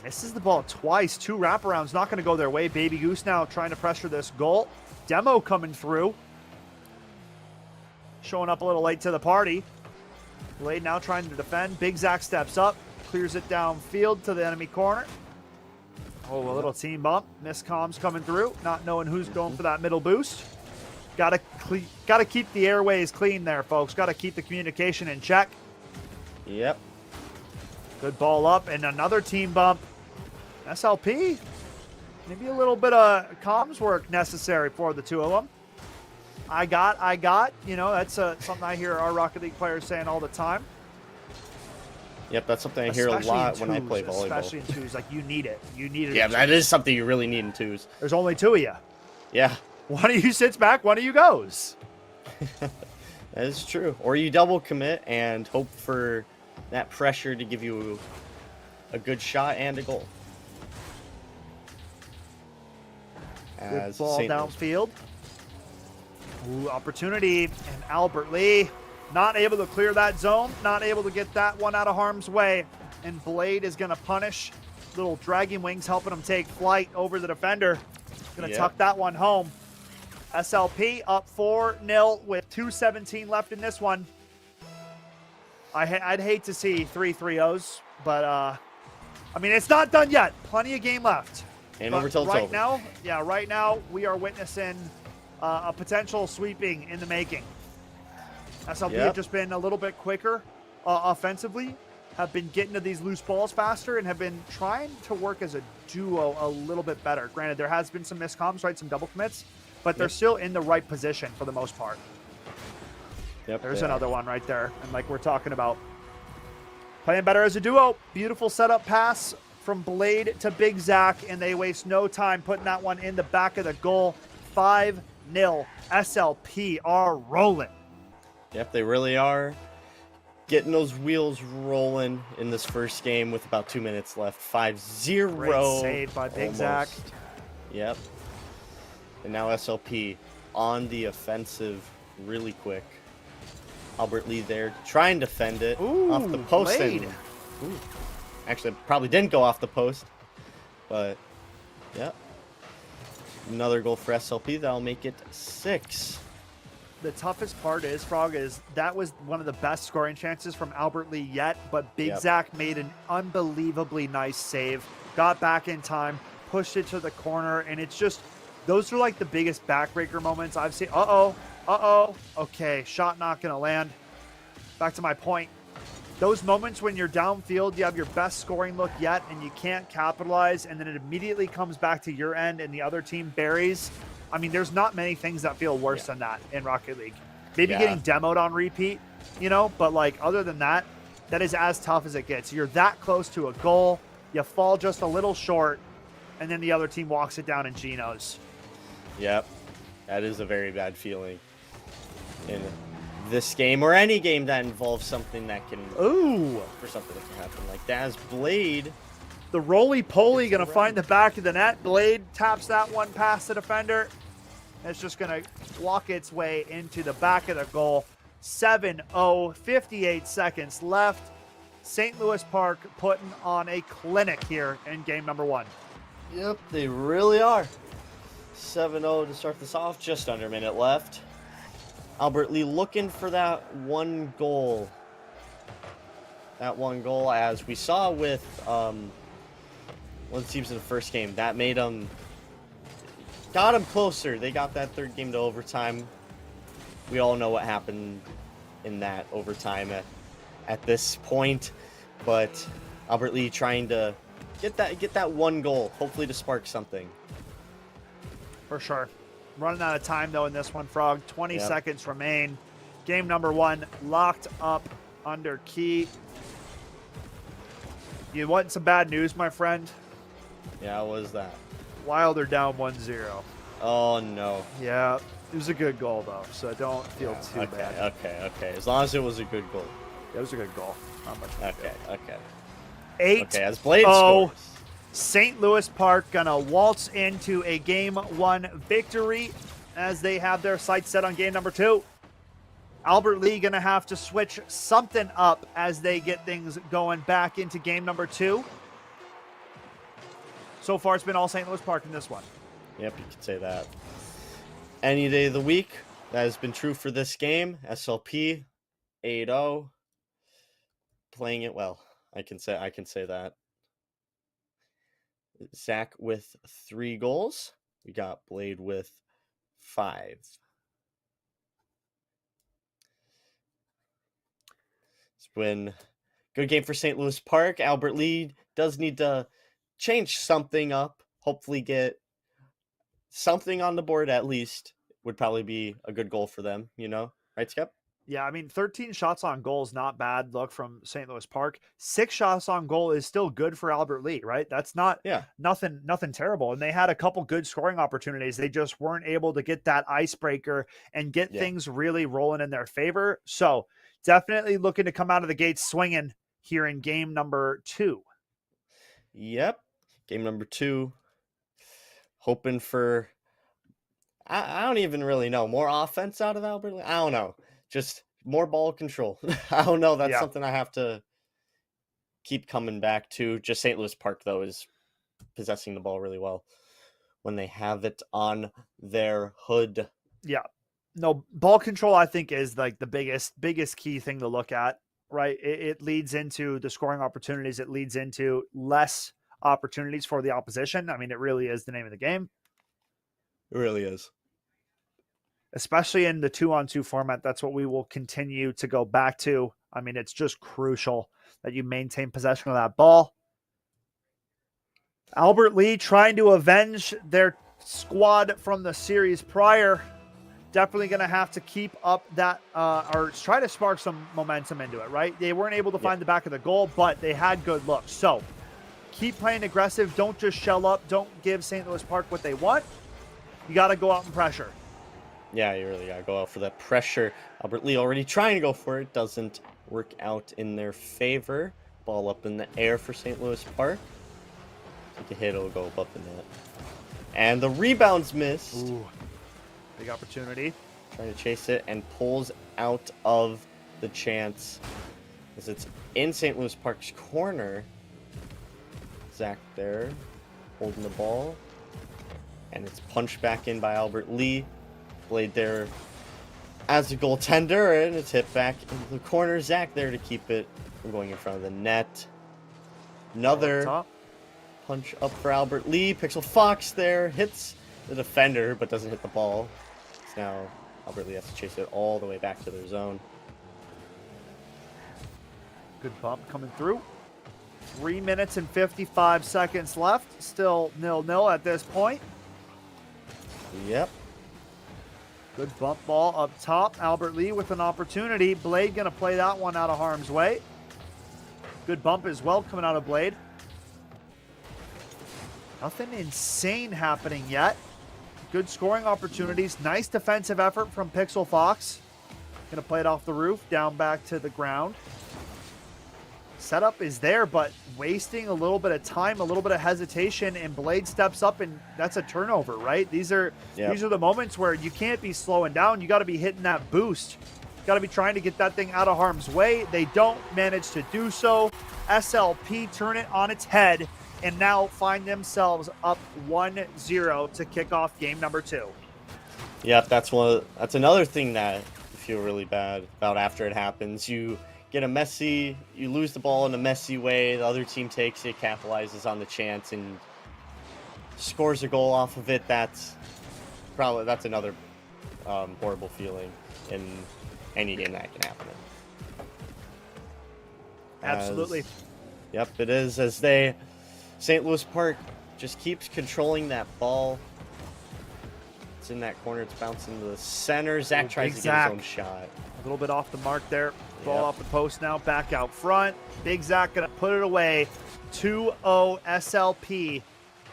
Misses the ball twice. 2 wraparounds, not going to go their way. Baby Goose now trying to pressure this goal. Demo coming through. Showing up a little late to the party. Blade now trying to defend. Big Zach steps up. Clears it downfield to the enemy corner. Oh, a little team bump. Miscoms coming through. Not knowing who's going for that middle boost. Got to keep the airways clean there, folks. Got to keep the communication in check. Yep. Good ball up and another team bump. SLP. Maybe a little bit of comms work necessary for the two of them. I got. You know, that's something I hear our Rocket League players saying all the time. Yep, that's something I hear a lot when I play volleyball. Especially in twos, like you need it. You need it. Yeah, that is something you really need in twos. There's only 2 of you. Yeah. One of you sits back, one of you goes. That is true. Or you double commit and hope for that pressure to give you a good shot and a goal. as Good ball St. Louis. downfield. Ooh, opportunity, and Albert Lee not able to clear that zone, not able to get that one out of harm's way. And Blade is going to punish. Little dragging wings helping him take flight over the defender. Going to tuck that one home. SLP up 4-0 with 2:17 left in this one. I'd hate to see 3 3-0s, but I mean, it's not done yet. Plenty of game left. And But over till it's right over. now, right now we are witnessing a potential sweeping in the making. SLP have just been a little bit quicker offensively, have been getting to these loose balls faster, and have been trying to work as a duo a little bit better. Granted, there has been some miscoms, right? Some double commits, but they're still in the right position for the most part. Yep, There's another one right there. And like we're talking about, playing better as a duo. Beautiful setup pass from Blade to Big Zach, and they waste no time putting that one in the back of the goal. 5-0. SLP are rolling. Yep, they really are getting those wheels rolling in this first game with about 2 minutes left. 5-0. Great save by Big Zach. Yep. And now SLP on the offensive really quick. Albert Lee there trying to fend it off the post. Actually, probably didn't go off the post. But, yeah. Another goal for SLP. That'll make it 6. The toughest part is, Frog, is that was one of the best scoring chances from Albert Lee yet, but Big Zach made an unbelievably nice save, got back in time, pushed it to the corner, and it's just, those are like the biggest backbreaker moments I've seen. Okay, shot not going to land. Back to my point. Those moments when you're downfield, you have your best scoring look yet, and you can't capitalize, and then it immediately comes back to your end, and the other team buries. I mean, there's not many things that feel worse than that in Rocket League. Maybe getting demoed on repeat, but like other than that, that is as tough as it gets. You're that close to a goal, you fall just a little short, and then the other team walks it down in Geno's. Yep, that is a very bad feeling in this game or any game that involves something that can for something that can happen like that. As Blade, the roly-poly going to find the back of the net. Blade taps that one past the defender. It's just going to walk its way into the back of the goal. 7-0, 58 seconds left. St. Louis Park putting on a clinic here in game number 1. Yep, they really are. 7-0 to start this off, just under a minute left. Albert Lee looking for that one goal. That one goal, as we saw with one of the teams in the first game, that made them, got them closer. They got that third game to overtime. We all know what happened in that overtime at this point, but Albert Lee trying to get that one goal, hopefully to spark something. For sure. Running out of time, though, in this one, Frog. 20 seconds remain. Game number 1 locked up under key. You want some bad news, my friend? Yeah, what was that? Wild are down 1-0. Oh, no. Yeah, it was a good goal, though, so don't feel too bad. Okay. As long as it was a good goal. It was a good goal. Not much. Okay. 8-0. Okay, as Blade scores. St. Louis Park gonna waltz into a game 1 victory as they have their sights set on game number 2. Albert Lee gonna have to switch something up as they get things going back into game number 2. So far, it's been all St. Louis Park in this one. Yep, you could say that. Any day of the week, that has been true for this game. SLP 8-0, playing it well. I can say that. Zach with 3 goals. We got Blade with 5. It's been a good game for St. Louis Park. Albert Lee does need to change something up. Hopefully get something on the board at least. Would probably be a good goal for them, right, Skep? Yeah, I mean, 13 shots on goal is not bad look from St. Louis Park. 6 shots on goal is still good for Albert Lee, right? That's not nothing terrible. And they had a couple good scoring opportunities. They just weren't able to get that icebreaker and get things really rolling in their favor. So definitely looking to come out of the gates swinging here in game number 2. Yep. Game number 2. Hoping for I don't even really know. More offense out of Albert Lee? I don't know. Just more ball control. I don't know. That's Yeah. something I have to keep coming back to. Just St. Louis Park, though, is possessing the ball really well when they have it on their hood. Yeah. No, ball control, I think, is like the biggest key thing to look at, right? It leads into the scoring opportunities. It leads into less opportunities for the opposition. I mean, it really is the name of the game. It really is. Especially in the 2-on-2 format. That's what we will continue to go back to. I mean, it's just crucial that you maintain possession of that ball. Albert Lee trying to avenge their squad from the series prior. Definitely going to have to keep up that, or try to spark some momentum into it, right? They weren't able to find the back of the goal, but they had good looks. So keep playing aggressive. Don't just shell up. Don't give St. Louis Park what they want. You got to go out and pressure. Yeah, you really got to go out for that pressure. Albert Lee already trying to go for it. Doesn't work out in their favor. Ball up in the air for St. Louis Park. Take a hit, it'll go above the net. And the rebound's missed. Ooh, big opportunity. Trying to chase it and pulls out of the chance as it's in St. Louis Park's corner. Zach there holding the ball. And it's punched back in by Albert Lee. Blade there as a goaltender, and it's hit back into the corner. Zach there to keep it from going in front of the net. Another punch up for Albert Lee. Pixel Fox there hits the defender, but doesn't hit the ball. So now Albert Lee has to chase it all the way back to their zone. Good bump coming through. 3 minutes and 55 seconds left. Still 0-0 at this point. Yep. Good bump ball up top. Albert Lee with an opportunity. Blade going to play that one out of harm's way. Good bump as well coming out of Blade. Nothing insane happening yet. Good scoring opportunities. Nice defensive effort from Pixel Fox. Going to play it off the roof, down back to the ground. Setup is there, but wasting a little bit of time, a little bit of hesitation, and Blade steps up, and that's a turnover, right? These are the moments where you can't be slowing down. You got to be hitting that boost. Got to be trying to get that thing out of harm's way. They don't manage to do so. SLP turn it on its head and now find themselves up 1-0 to kick off game number 2. Yep, that's another thing that you feel really bad about after it happens. You get you lose the ball in a messy way. The other team takes it, capitalizes on the chance, and scores a goal off of it. That's another horrible feeling in any game that can happen. Absolutely. Yep, it is. St. Louis Park just keeps controlling that ball. It's in that corner. It's bouncing to the center. Zach tries to get his own shot. A little bit off the mark there. Ball off the post now. Back out front. Big Zach going to put it away. 2-0 SLP.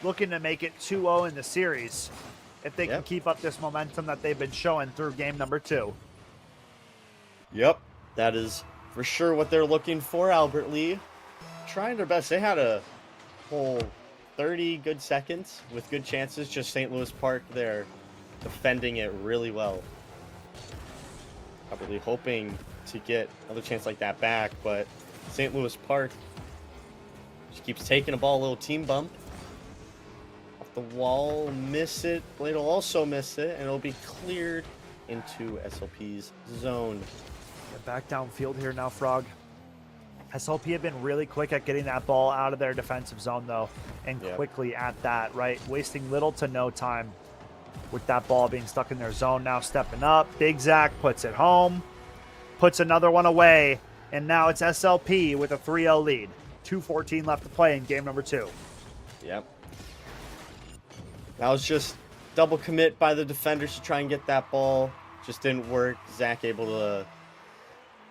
Looking to make it 2-0 in the series. If they can keep up this momentum that they've been showing through game number 2. Yep. That is for sure what they're looking for. Albert Lee trying their best. They had a whole 30 good seconds with good chances. Just St. Louis Park there defending it really well. Probably hoping to get another chance like that back, but St. Louis Park just keeps taking a ball, a little team bump. Off the wall, miss it. Blade will also miss it, and it'll be cleared into SLP's zone. Get back downfield here now, Frog. SLP have been really quick at getting that ball out of their defensive zone, though, and quickly at that, right? Wasting little to no time with that ball being stuck in their zone. Now stepping up. Big Zach puts it home, puts another one away, and now it's SLP with a 3-0 lead. 2:14 left to play in game number 2. Yep. That was just double commit by the defenders to try and get that ball. Just didn't work. Zach able to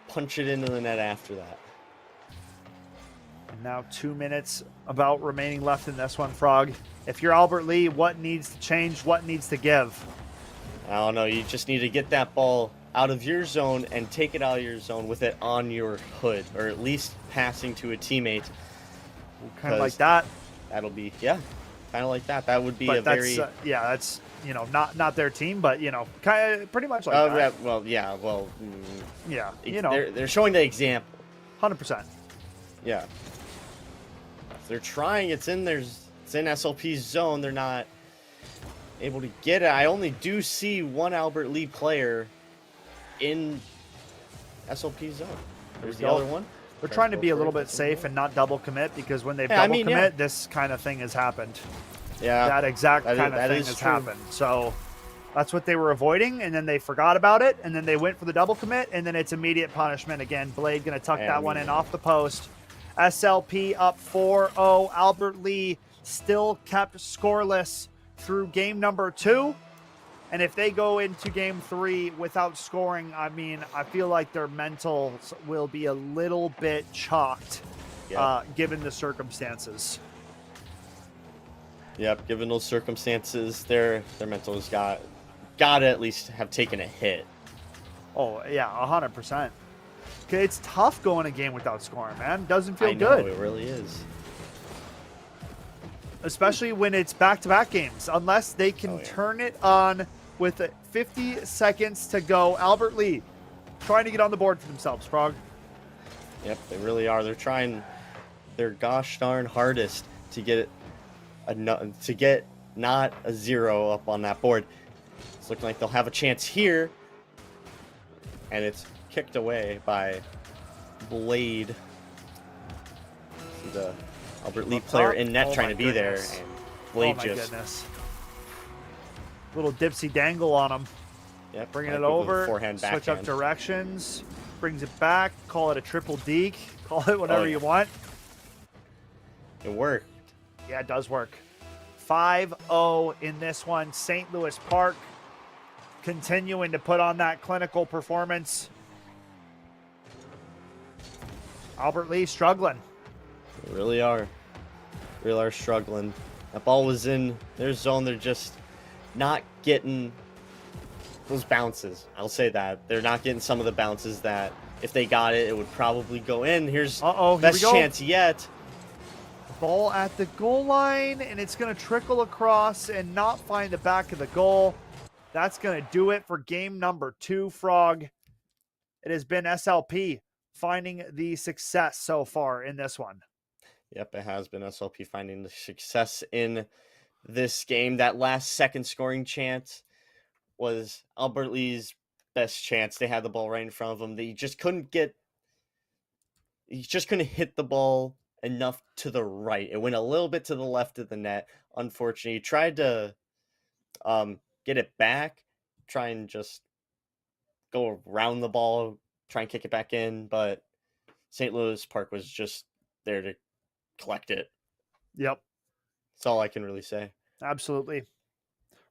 punch it into the net after that. And now 2 minutes about remaining left in this one, Frog. If you're Albert Lee, what needs to change? What needs to give? I don't know. You just need to get that ball out of your zone and take it out of your zone with it on your hood, or at least passing to a teammate. Kind of like that. That'll be, kind of like that. That would be But a that's very yeah, that's not their team, but kind of pretty much like that. yeah, well, Yeah, they're showing the example. 100%. Yeah, they're trying. It's in SLP's zone. They're not able to get it. I only do see one Albert Lee player in SLP's zone. There's the other one. They're trying to be a little bit safe and not double commit, because when they Yeah, double commit, this kind of thing has happened. Yeah, that exact kind of thing has happened. So that's what they were avoiding, and then they forgot about it, and then they went for the double commit, and then it's immediate punishment again. Blade going to tuck that one in off the post. SLP up 4-0. Albert Lee still kept scoreless through game number 2. And if they go into game 3 without scoring, I mean, I feel like their mentals will be a little bit chalked, given the circumstances. Yep, given those circumstances, their mentals got to at least have taken a hit. Oh, yeah, 100%. It's tough going a game without scoring, man. Doesn't feel I know, good. it really is. Especially when it's back-to-back games. Unless they can turn it on with 50 seconds to go. Albert Lee trying to get on the board for themselves, Frog. Yep, they really are. They're trying their gosh darn hardest to get not a 0 up on that board. It's looking like they'll have a chance here, and it's kicked away by Blade. The Albert Lee player in net trying to be there, and Blade goodness. Little dipsy dangle on him. Yep, bringing it over, forehand, switch up directions, brings it back, call it a triple deke, call it whatever you want. It worked. Yeah, it does work. 5-0 in this one. St. Louis Park continuing to put on that clinical performance. Albert Lee struggling. They really are. Really are struggling. That ball was in their zone. They're just not getting those bounces. I'll say that. They're not getting some of the bounces that if they got it, it would probably go in. Here's best chance yet. Ball at the goal line, and it's going to trickle across and not find the back of the goal. That's going to do it for game number 2, Frog. It has been SLP finding the success so far in this one. Yep, it has been SLP finding the success in this game. That last second scoring chance was Albert Lee's best chance. They had the ball right in front of them. He just couldn't hit the ball enough to the right. It went a little bit to the left of the net. Unfortunately, he tried to get it back, try and just go around the ball, try and kick it back in, but St. Louis Park was just there to collect it. Yep. That's all I can really say. Absolutely.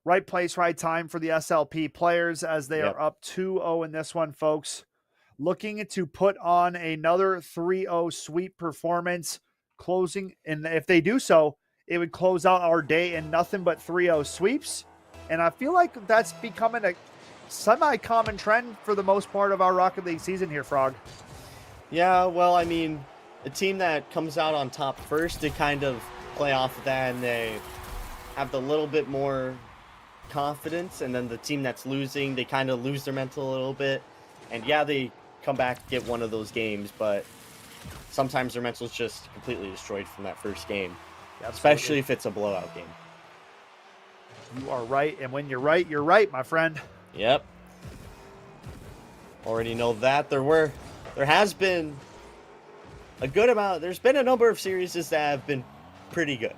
Right place, right time for the SLP players as they are up 2-0 in this one, folks. Looking to put on another 3-0 sweep performance, closing, and if they do so, it would close out our day in nothing but 3-0 sweeps. And I feel like that's becoming a semi-common trend for the most part of our Rocket League season here, Frog. Yeah, well, I mean, a team that comes out on top first, they kind of play off of that, and they have the little bit more confidence, and then the team that's losing, they kind of lose their mental a little bit. And yeah, they come back, get one of those games, but sometimes their mental's just completely destroyed from that first game, especially if it's a blowout game. You are right, and when you're right, my friend. Yep. Already know that. There has been a good amount. There's been a number of series that have been pretty good.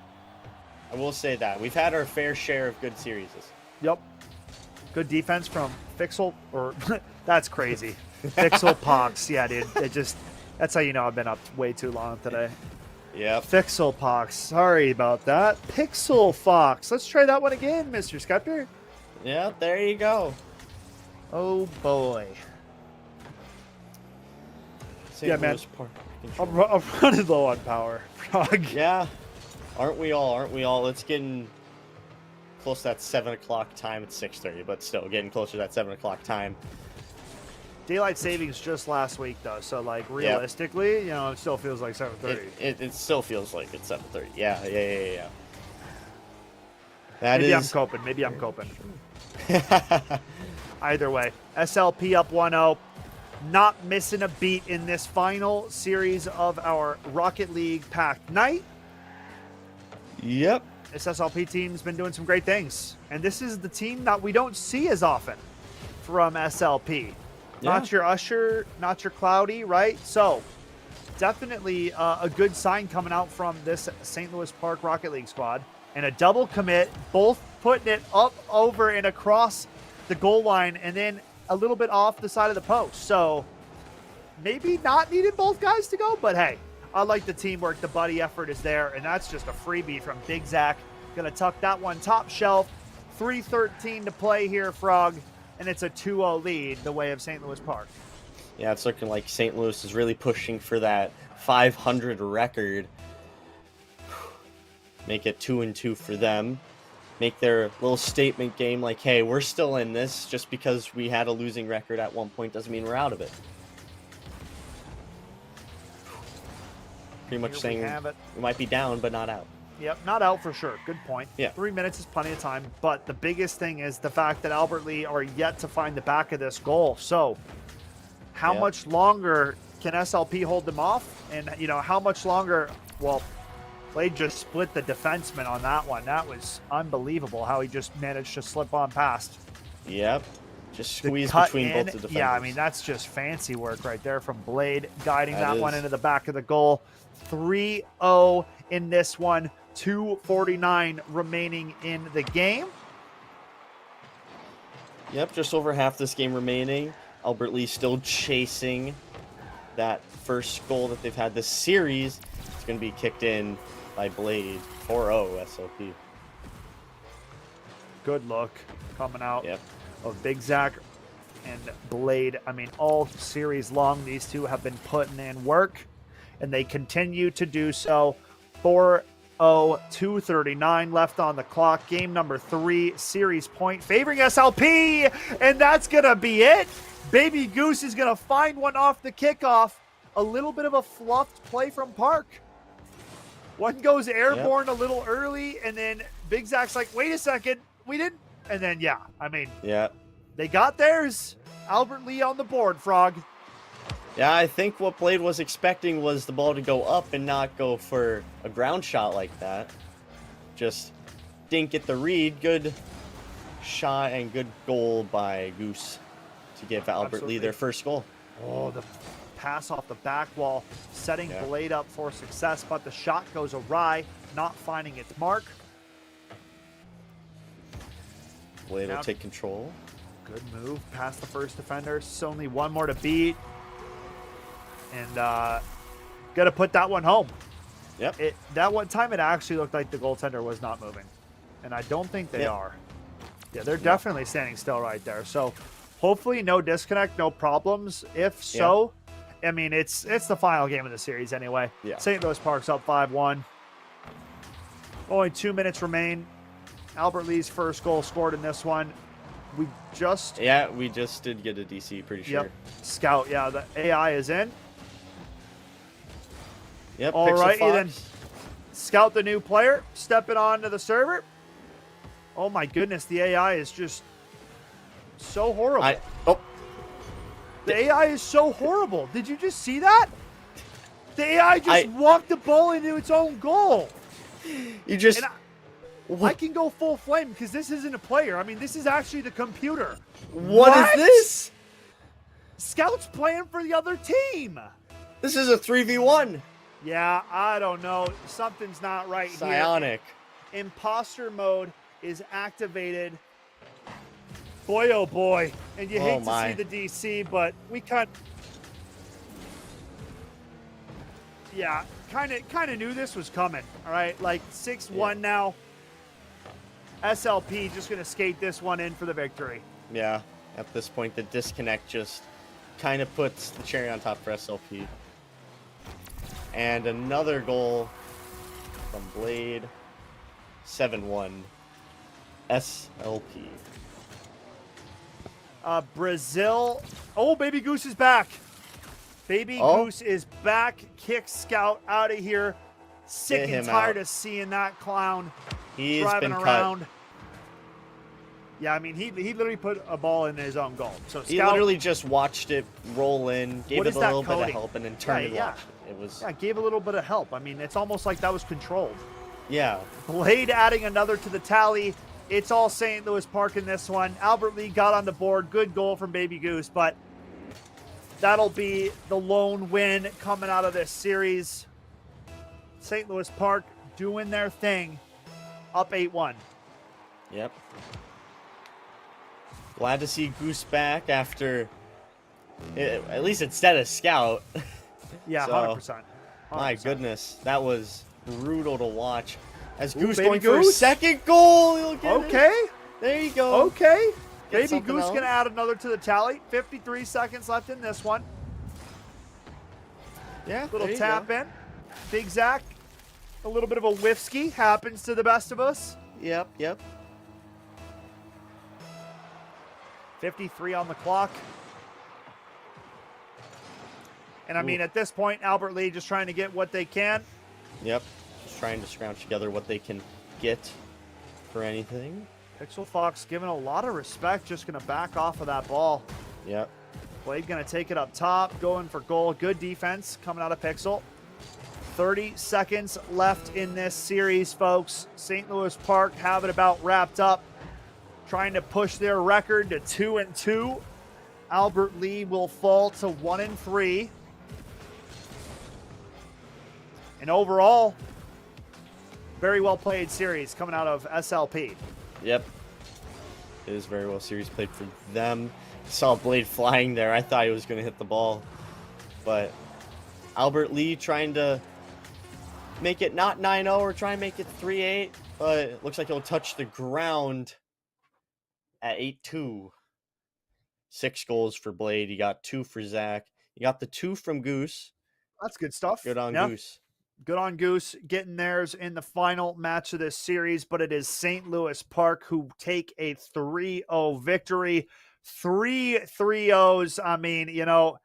I will say that. We've had our fair share of good series. Yep. Good defense from Fixel, or that's crazy. Fixel Pox. Yeah, dude. That's how you know I've been up way too long today. Yep. Fixel Pox. Sorry about that. Pixel Fox. Let's try that one again, Mr. Scepter. Yeah, there you go. Oh, boy. St. Man. I'm running low on power. Frog. Yeah. Aren't we all? Let's get in close to that 7 o'clock time. It's 6:30, but still getting closer to that 7 o'clock time. Daylight savings just last week, though, so like realistically, it still feels like 7:30. It still feels like it's 7:30. Yeah. Maybe I'm coping. Maybe I'm coping. Either way, SLP up 1-0. Not missing a beat in this final series of our Rocket League packed night. Yep. This SLP team's been doing some great things. And this is the team that we don't see as often from SLP. Yeah. Not your Usher, not your Cloudy, right? So definitely a good sign coming out from this St. Louis Park Rocket League squad. And a double commit, both putting it up, over, and across the goal line, and then a little bit off the side of the post. So maybe not needed both guys to go, but hey, I like the teamwork. The buddy effort is there, and that's just a freebie from Big Zach. Gonna tuck that one top shelf. 3:13 to play here, Frog, and it's a 2-0 lead the way of St. Louis Park. Yeah, it's looking like St. Louis is really pushing for that 500 record. Make it 2-2 for them. Make their little statement game like, hey, we're still in this. Just because we had a losing record at one point doesn't mean we're out of it. Pretty much saying we might be down, but not out. Yep, not out for sure. Good point. Yeah. 3 minutes is plenty of time, but the biggest thing is the fact that Albert Lee are yet to find the back of this goal. So how much longer can SLP hold them off? And, you know, how much longer, well, Blade just split the defenseman on that one. That was unbelievable how he just managed to slip on past. Yep. Just squeeze between both the defenders. Yeah, I mean, that's just fancy work right there from Blade, guiding that one into the back of the goal. 3-0 in this one. 2:49 remaining in the game. Yep, just over half this game remaining. Albert Lee still chasing that first goal that they've had this series. It's going to be kicked in by Blade. 4-0 SLP. Good look coming out of Big Zach and Blade. I mean, all series long, these two have been putting in work, and they continue to do so. 4-0, 2:39 left on the clock. Game number 3, series point favoring SLP, and that's going to be it. Baby Goose is going to find one off the kickoff. A little bit of a fluffed play from Park. One goes airborne a little early, and then Big Zach's like, wait a second, we didn't. And then, I mean, they got theirs. Albert Lee on the board, Frog. Yeah, I think what Blade was expecting was the ball to go up and not go for a ground shot like that. Just didn't get the read. Good shot and good goal by Goose to give Albert Lee their first goal. Oh, the pass off the back wall, setting Blade up for success, but the shot goes awry, not finding its mark. Blade will take control. Good move past the first defender. It's only one more to beat. And got to put that one home. Yep. That one time it actually looked like the goaltender was not moving. And I don't think they are. Yeah, they're definitely standing still right there. So hopefully no disconnect, no problems. If so, I mean, it's the final game of the series anyway. Yeah. St. Louis Park's up 5-1. Only 2 minutes remain. Albert Lee's first goal scored in this one. We just did get a DC, pretty sure. Yep. Scout, the AI is in. Yep. All right, then scout the new player, stepping onto the server. Oh my goodness, the AI is just so horrible. The AI is so horrible. Did you just see that? The AI just walked the ball into its own goal. I can go full flame because this isn't a player. I mean, this is actually the computer. What is this? Scout's playing for the other team. This is a 3v1. Yeah, I don't know. Something's not right here. Psionic. Imposter mode is activated. Boy, oh boy. And you hate to see the DC, but we kind of knew this was coming. All right, like 6-1 now. SLP just going to skate this one in for the victory. Yeah, at this point, the disconnect just kind of puts the cherry on top for SLP. And another goal from Blade. 7-1. SLP. Brazil. Oh, Baby Goose is back. Baby Goose is back. Kick Scout out of here. Sick and tired of seeing that clown He's driving been around. cut. Yeah, I mean, he literally put a ball in his own goal. So He Scout, literally just watched it roll in, gave What it is a that little bit of coding? help, and then turned and Yeah. watched it. It was, yeah, gave a little bit of help. I mean, it's almost like that was controlled. yeah. Blade adding another to the tally. It's all St. Louis Park in this one. Albert Lee got on the board. Good goal from Baby Goose, but that'll be the lone win coming out of this series. St. Louis Park doing their thing, up 8-1. Yep. Glad to see Goose back after, at least instead of Scout. Yeah, So, 100%. My goodness, that was brutal to watch. As Ooh, Goose Baby going for a Goose. second goal. He'll get it. Okay. There you go. Okay. Get Baby something Goose else. going to add another to the tally. 53 seconds left in this one. Yeah, Little there you tap go. in. Big Zach, a little bit of a whiffsky. Happens to the best of us. Yep, yep. 53 on the clock. And I mean, at this point, Albert Lee just trying to get what they can. Yep. Just trying to scrounge together what they can get for anything. Pixel Fox giving a lot of respect, just going to back off of that ball. Yep. Blade going to take it up top, going for goal. Good defense coming out of Pixel. 30 seconds left in this series, folks. St. Louis Park have it about wrapped up, trying to push their record to 2-2. Albert Lee will fall to 1-3. And overall, very well played series coming out of SLP. Yep. It is very well series played for them. Saw Blade flying there. I thought he was going to hit the ball. But Albert Lee trying to make it not 9-0 or try and make it 3-8. But it looks like he'll touch the ground at 8-2. 6 goals for Blade. You got 2 for Zach. You got the 2 from Goose. That's good stuff. Good on Yeah. Goose. Good on Goose getting theirs in the final match of this series, but it is St. Louis Park who take a 3-0 victory. 3 3-0s. I mean, you know,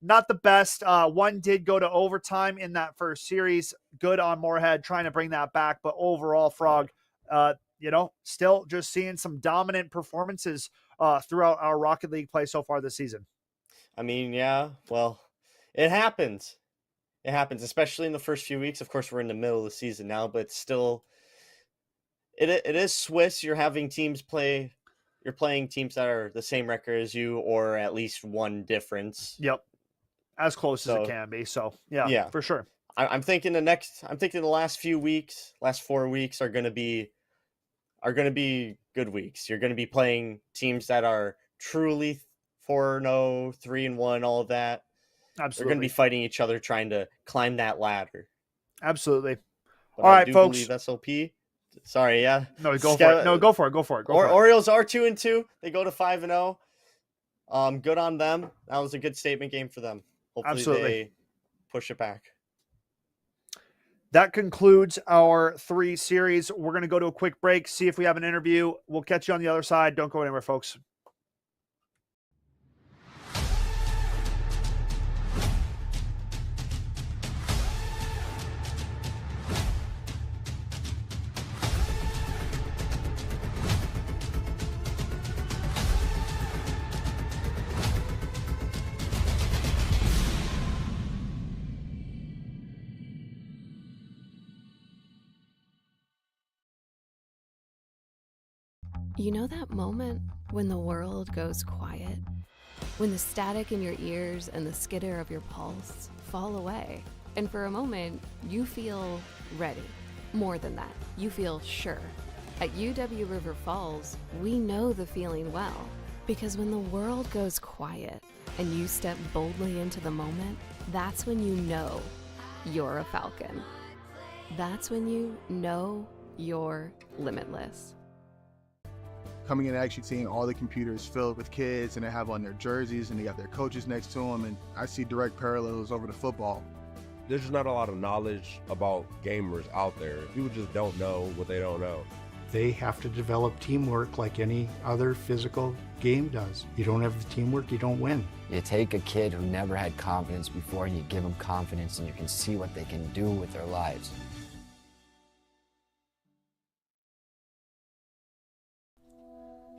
not the best. One did go to overtime in that first series. Good on Moorhead trying to bring that back, but overall, Frog, you know, still just seeing some dominant performances throughout our Rocket League play so far this season. I mean, yeah, well, it happens. It happens, especially in the first few weeks. Of course, we're in the middle of the season now, but still, it is Swiss. You're having teams play. You're playing teams that are the same record as you, or at least one difference. Yep, as close as it can be. So yeah, for sure. I'm thinking the last few weeks, last 4 weeks are going to be good weeks. You're going to be playing teams that are truly 4-0, 3-1, all of that. Absolutely. They're going to be fighting each other, trying to climb that ladder. Absolutely. But all I right, do folks. believe SLP. Sorry, yeah. No, go for it. No, go for it. Go for it. Go for it. Orioles are 2-2. They go to 5-0. Good on them. That was a good statement game for them. Hopefully Absolutely. they push it back. That concludes our 3 series. We're going to go to a quick break, see if we have an interview. We'll catch you on the other side. Don't go anywhere, folks. You know that moment when the world goes quiet? When the static in your ears and the skitter of your pulse fall away, and for a moment, you feel ready. More than that, you feel sure. At UW River Falls, we know the feeling well, because when the world goes quiet and you step boldly into the moment, that's when you know you're a Falcon. That's when you know you're limitless. Coming in and actually seeing all the computers filled with kids and they have on their jerseys and they got their coaches next to them, and I see direct parallels over to football. There's just not a lot of knowledge about gamers out there. People just don't know what they don't know. They have to develop teamwork like any other physical game does. You don't have the teamwork, you don't win. You take a kid who never had confidence before and you give them confidence, and you can see what they can do with their lives.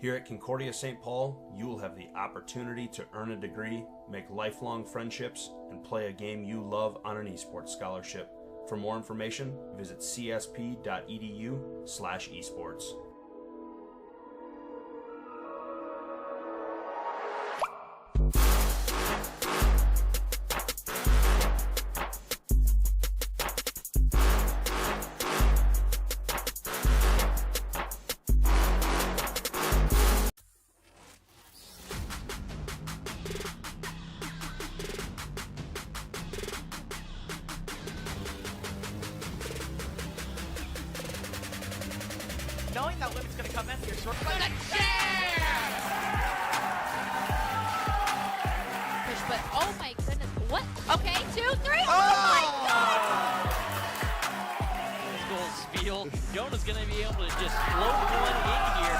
Here at Concordia St. Paul, you will have the opportunity to earn a degree, make lifelong friendships, and play a game you love on an esports scholarship. For more information, visit csp.edu/esports. Knowing that limit's gonna come in, you're sort of like Push, but oh my goodness. What? Okay, 2, 3. Oh, my god! goals feel. Jonah's gonna be able to just float one in here.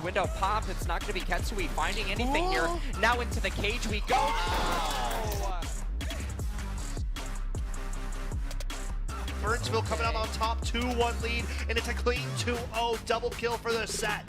Window pop, it's not going to be Ketsui finding anything here. Now into the cage we go. Oh! Burnsville coming out on top, 2-1 lead, and it's a clean 2-0 double kill for the set.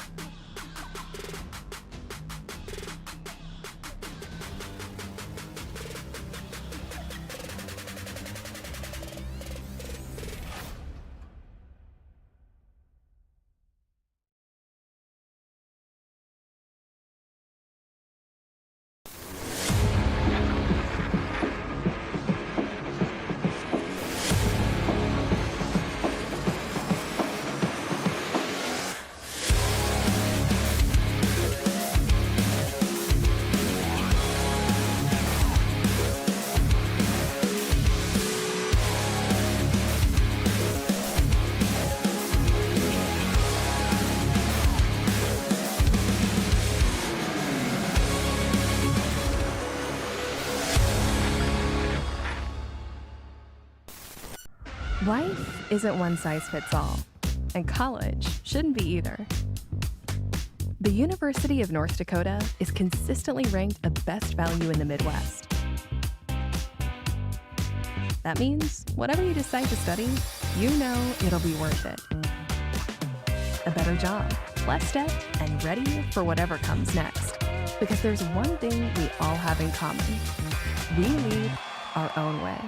Life isn't one size fits all, and college shouldn't be either. The University of North Dakota is consistently ranked a best value in the Midwest. That means whatever you decide to study, you know it'll be worth it. A better job, less debt, and ready for whatever comes next. Because there's one thing we all have in common. We lead our own way.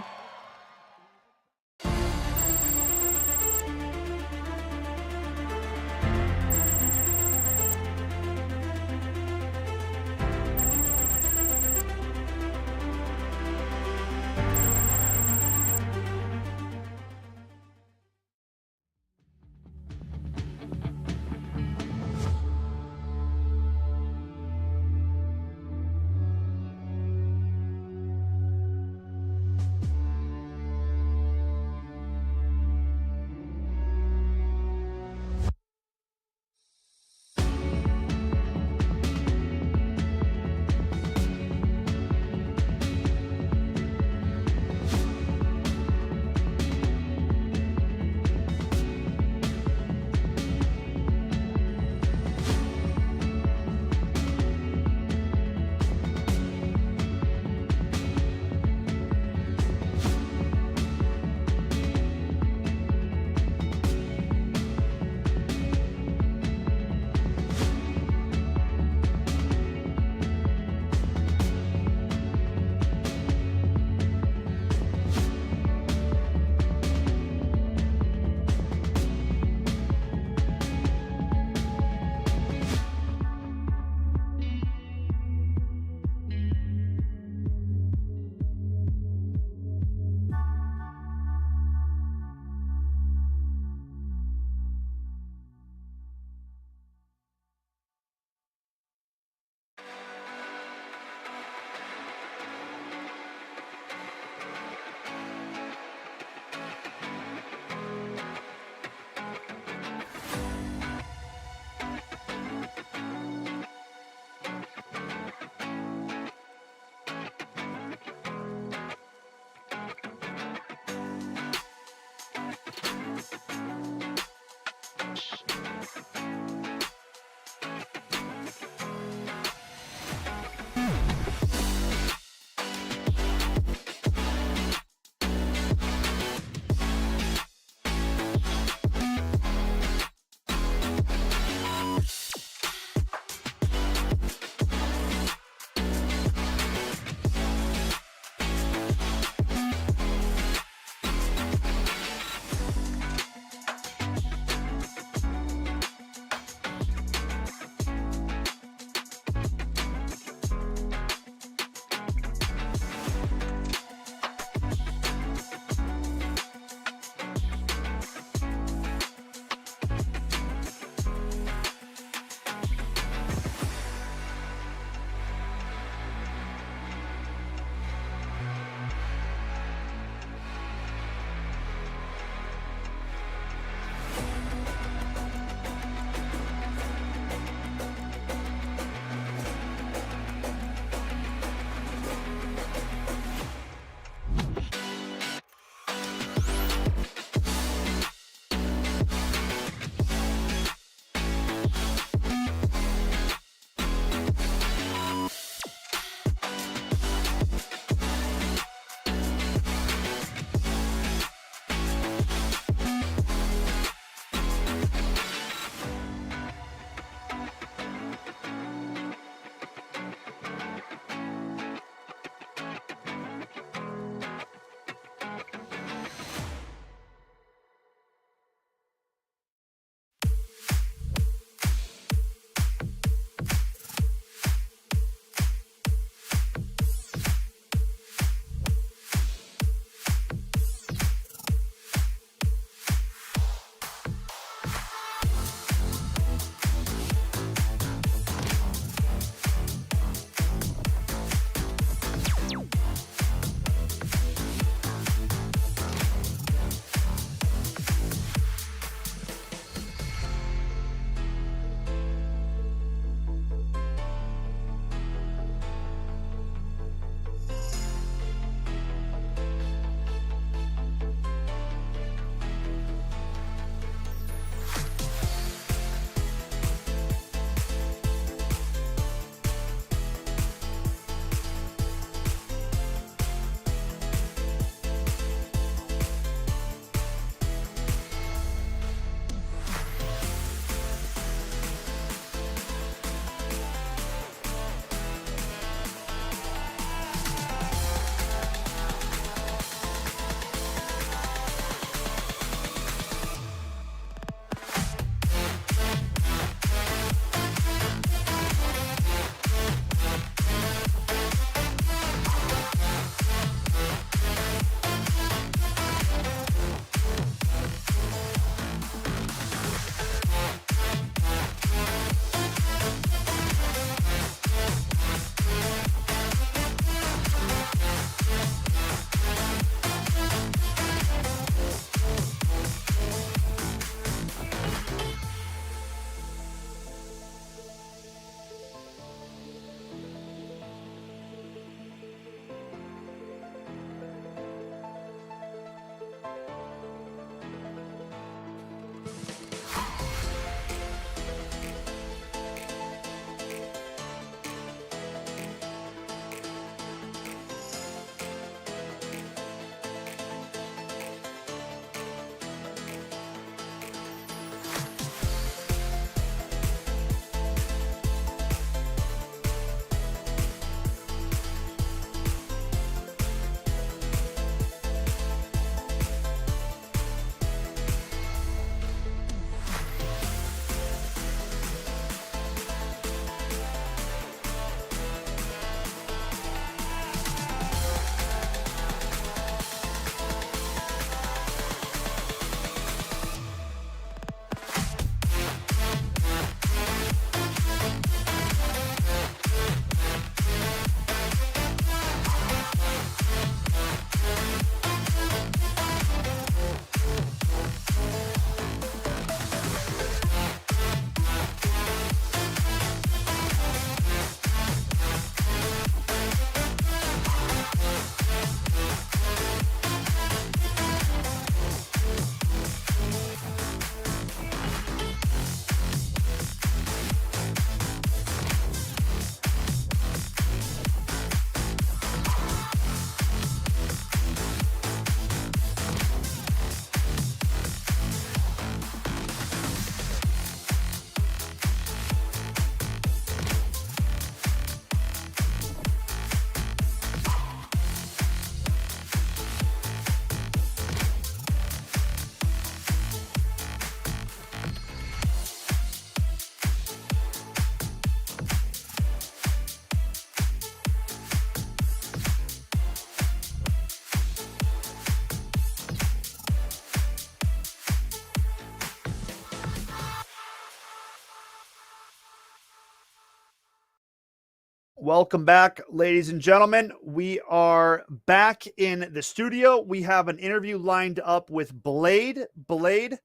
Welcome back, ladies and gentlemen. We are back in the studio. We have an interview lined up with Blade. Blade,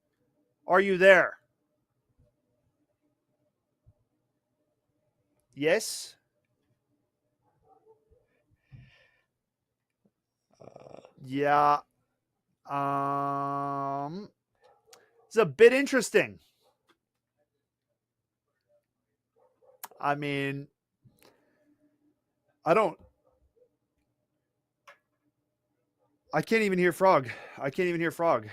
are you there? Yes. Yeah. It's a bit interesting. I mean, I can't even hear Frog. I can't even hear Frog.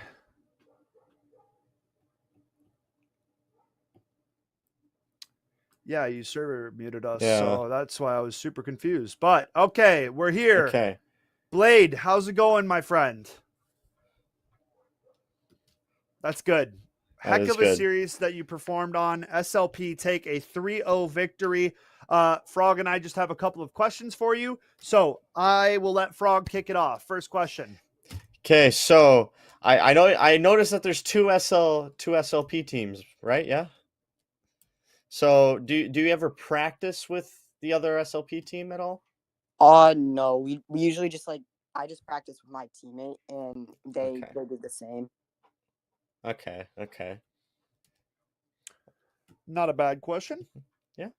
Yeah, you server muted us, so that's why I was super confused. But okay, we're here. Okay. Blade, how's it going, my friend? That's good. Heck of a series that you performed on. SLP take a 3-0 victory. Frog and I just have a couple of questions for you. So I will let Frog kick it off. First question. Okay, so I noticed that there's two SLP teams, right? Yeah. So do you ever practice with the other SLP team at all? No. We usually just I just practice with my teammate and they do the same. Okay. Not a bad question. Yeah.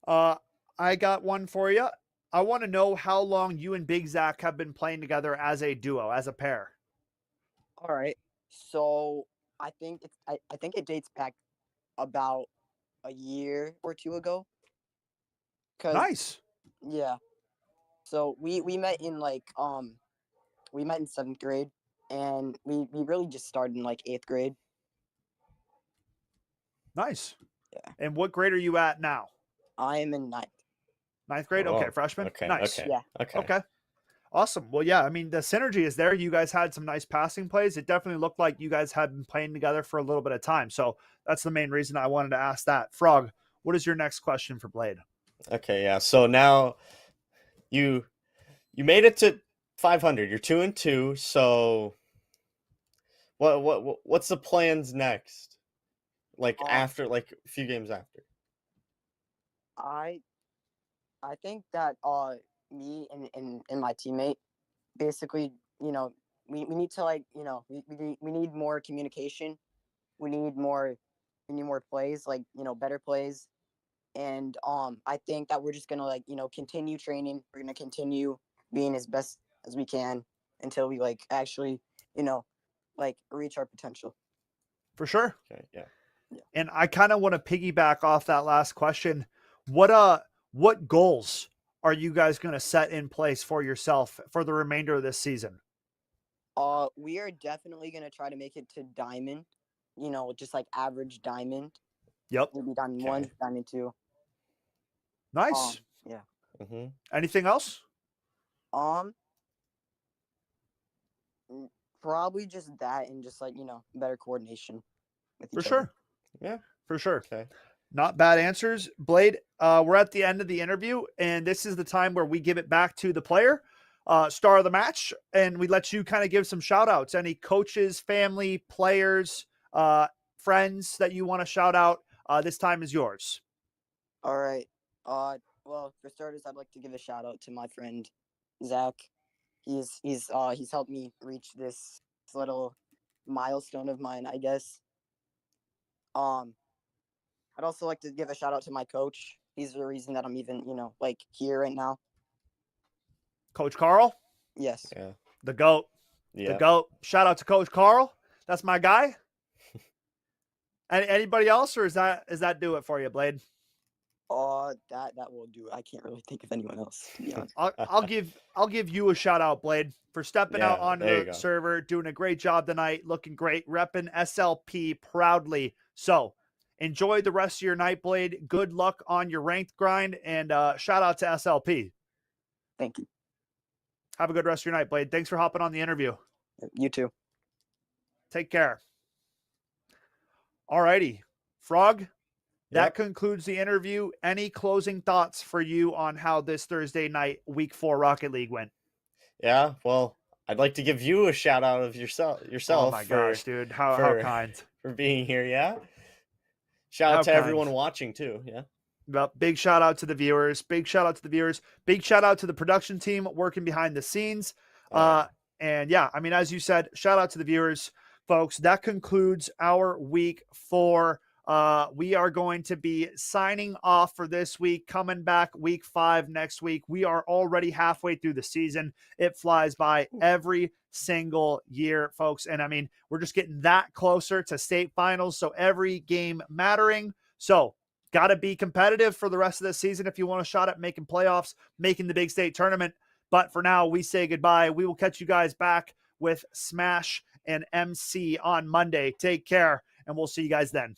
I got one for you. I want to know how long you and Big Zach have been playing together as a duo, as a pair. All right. So I think it dates back about a year or two ago. Nice. Yeah. So we met in we met in 7th grade and we really just started in 8th grade. Nice. Yeah. And what grade are you at now? I am in 9th. 9th grade? Okay, freshman? Nice. Yeah. Okay. Awesome. Well, yeah, I mean, the synergy is there. You guys had some nice passing plays. It definitely looked like you guys had been playing together for a little bit of time. So that's the main reason I wanted to ask that. Frog, what is your next question for Blade? Okay, yeah. So now you made it to 500. You're 2-2. So what's the plans next? After a few games after. I think that me and my teammate basically, we need to we need more communication. We need more plays, better plays. And I think that we're just gonna continue training. We're gonna continue being as best as we can until we actually, reach our potential. For sure. Okay, yeah. And I kind of want to piggyback off that last question. What goals are you guys going to set in place for yourself for the remainder of this season? We are definitely going to try to make it to diamond, just average diamond. Yep. Maybe diamond 1, diamond 2. Nice. Yeah. Mm-hmm. Anything else? Probably just that and just better coordination with each For sure. other. Yeah. For sure. Okay. Not bad answers. Blade, we're at the end of the interview, and this is the time where we give it back to the player, star of the match, and we let you kind of give some shout outs. Any coaches, family, players, friends that you want to shout out, this time is yours. All right. Well, for starters, I'd like to give a shout out to my friend Zach. He's helped me reach this little milestone of mine, I guess. I'd also like to give a shout out to my coach. He's the reason that I'm even, here right now. Coach Carl? Yes. Yeah. The GOAT. Yeah. The GOAT. Shout out to Coach Carl. That's my guy. Anybody else, or is that do it for you, Blade? That will do it. I can't really think of anyone else, to be honest. I'll give you a shout out, Blade, for stepping out onto the server, doing a great job tonight, looking great, repping SLP proudly. So enjoy the rest of your night, Blade. Good luck on your ranked grind, and shout out to SLP. Thank you. Have a good rest of your night, Blade. Thanks for hopping on the interview. You too. Take care. All righty. Frog, that concludes the interview. Any closing thoughts for you on how this Thursday night Week 4 Rocket League went? Yeah, well, I'd like to give you a shout out of yourself. Oh my gosh, dude. How kind. For being here, yeah. Shout out to everyone watching too, yeah. Well, big shout out to the viewers. Big shout out to the viewers. Big shout out to the production team working behind the scenes. And yeah, I mean, as you said, shout out to the viewers, folks. That concludes our week 4. We are going to be signing off for this week, coming back week 5 next week. We are already halfway through the season. It flies by every single year, folks. And I mean, we're just getting that closer to state finals. So every game mattering. So got to be competitive for the rest of the season if you want a shot at making playoffs, making the big state tournament. But for now, we say goodbye. We will catch you guys back with Smash and MC on Monday. Take care, and we'll see you guys then.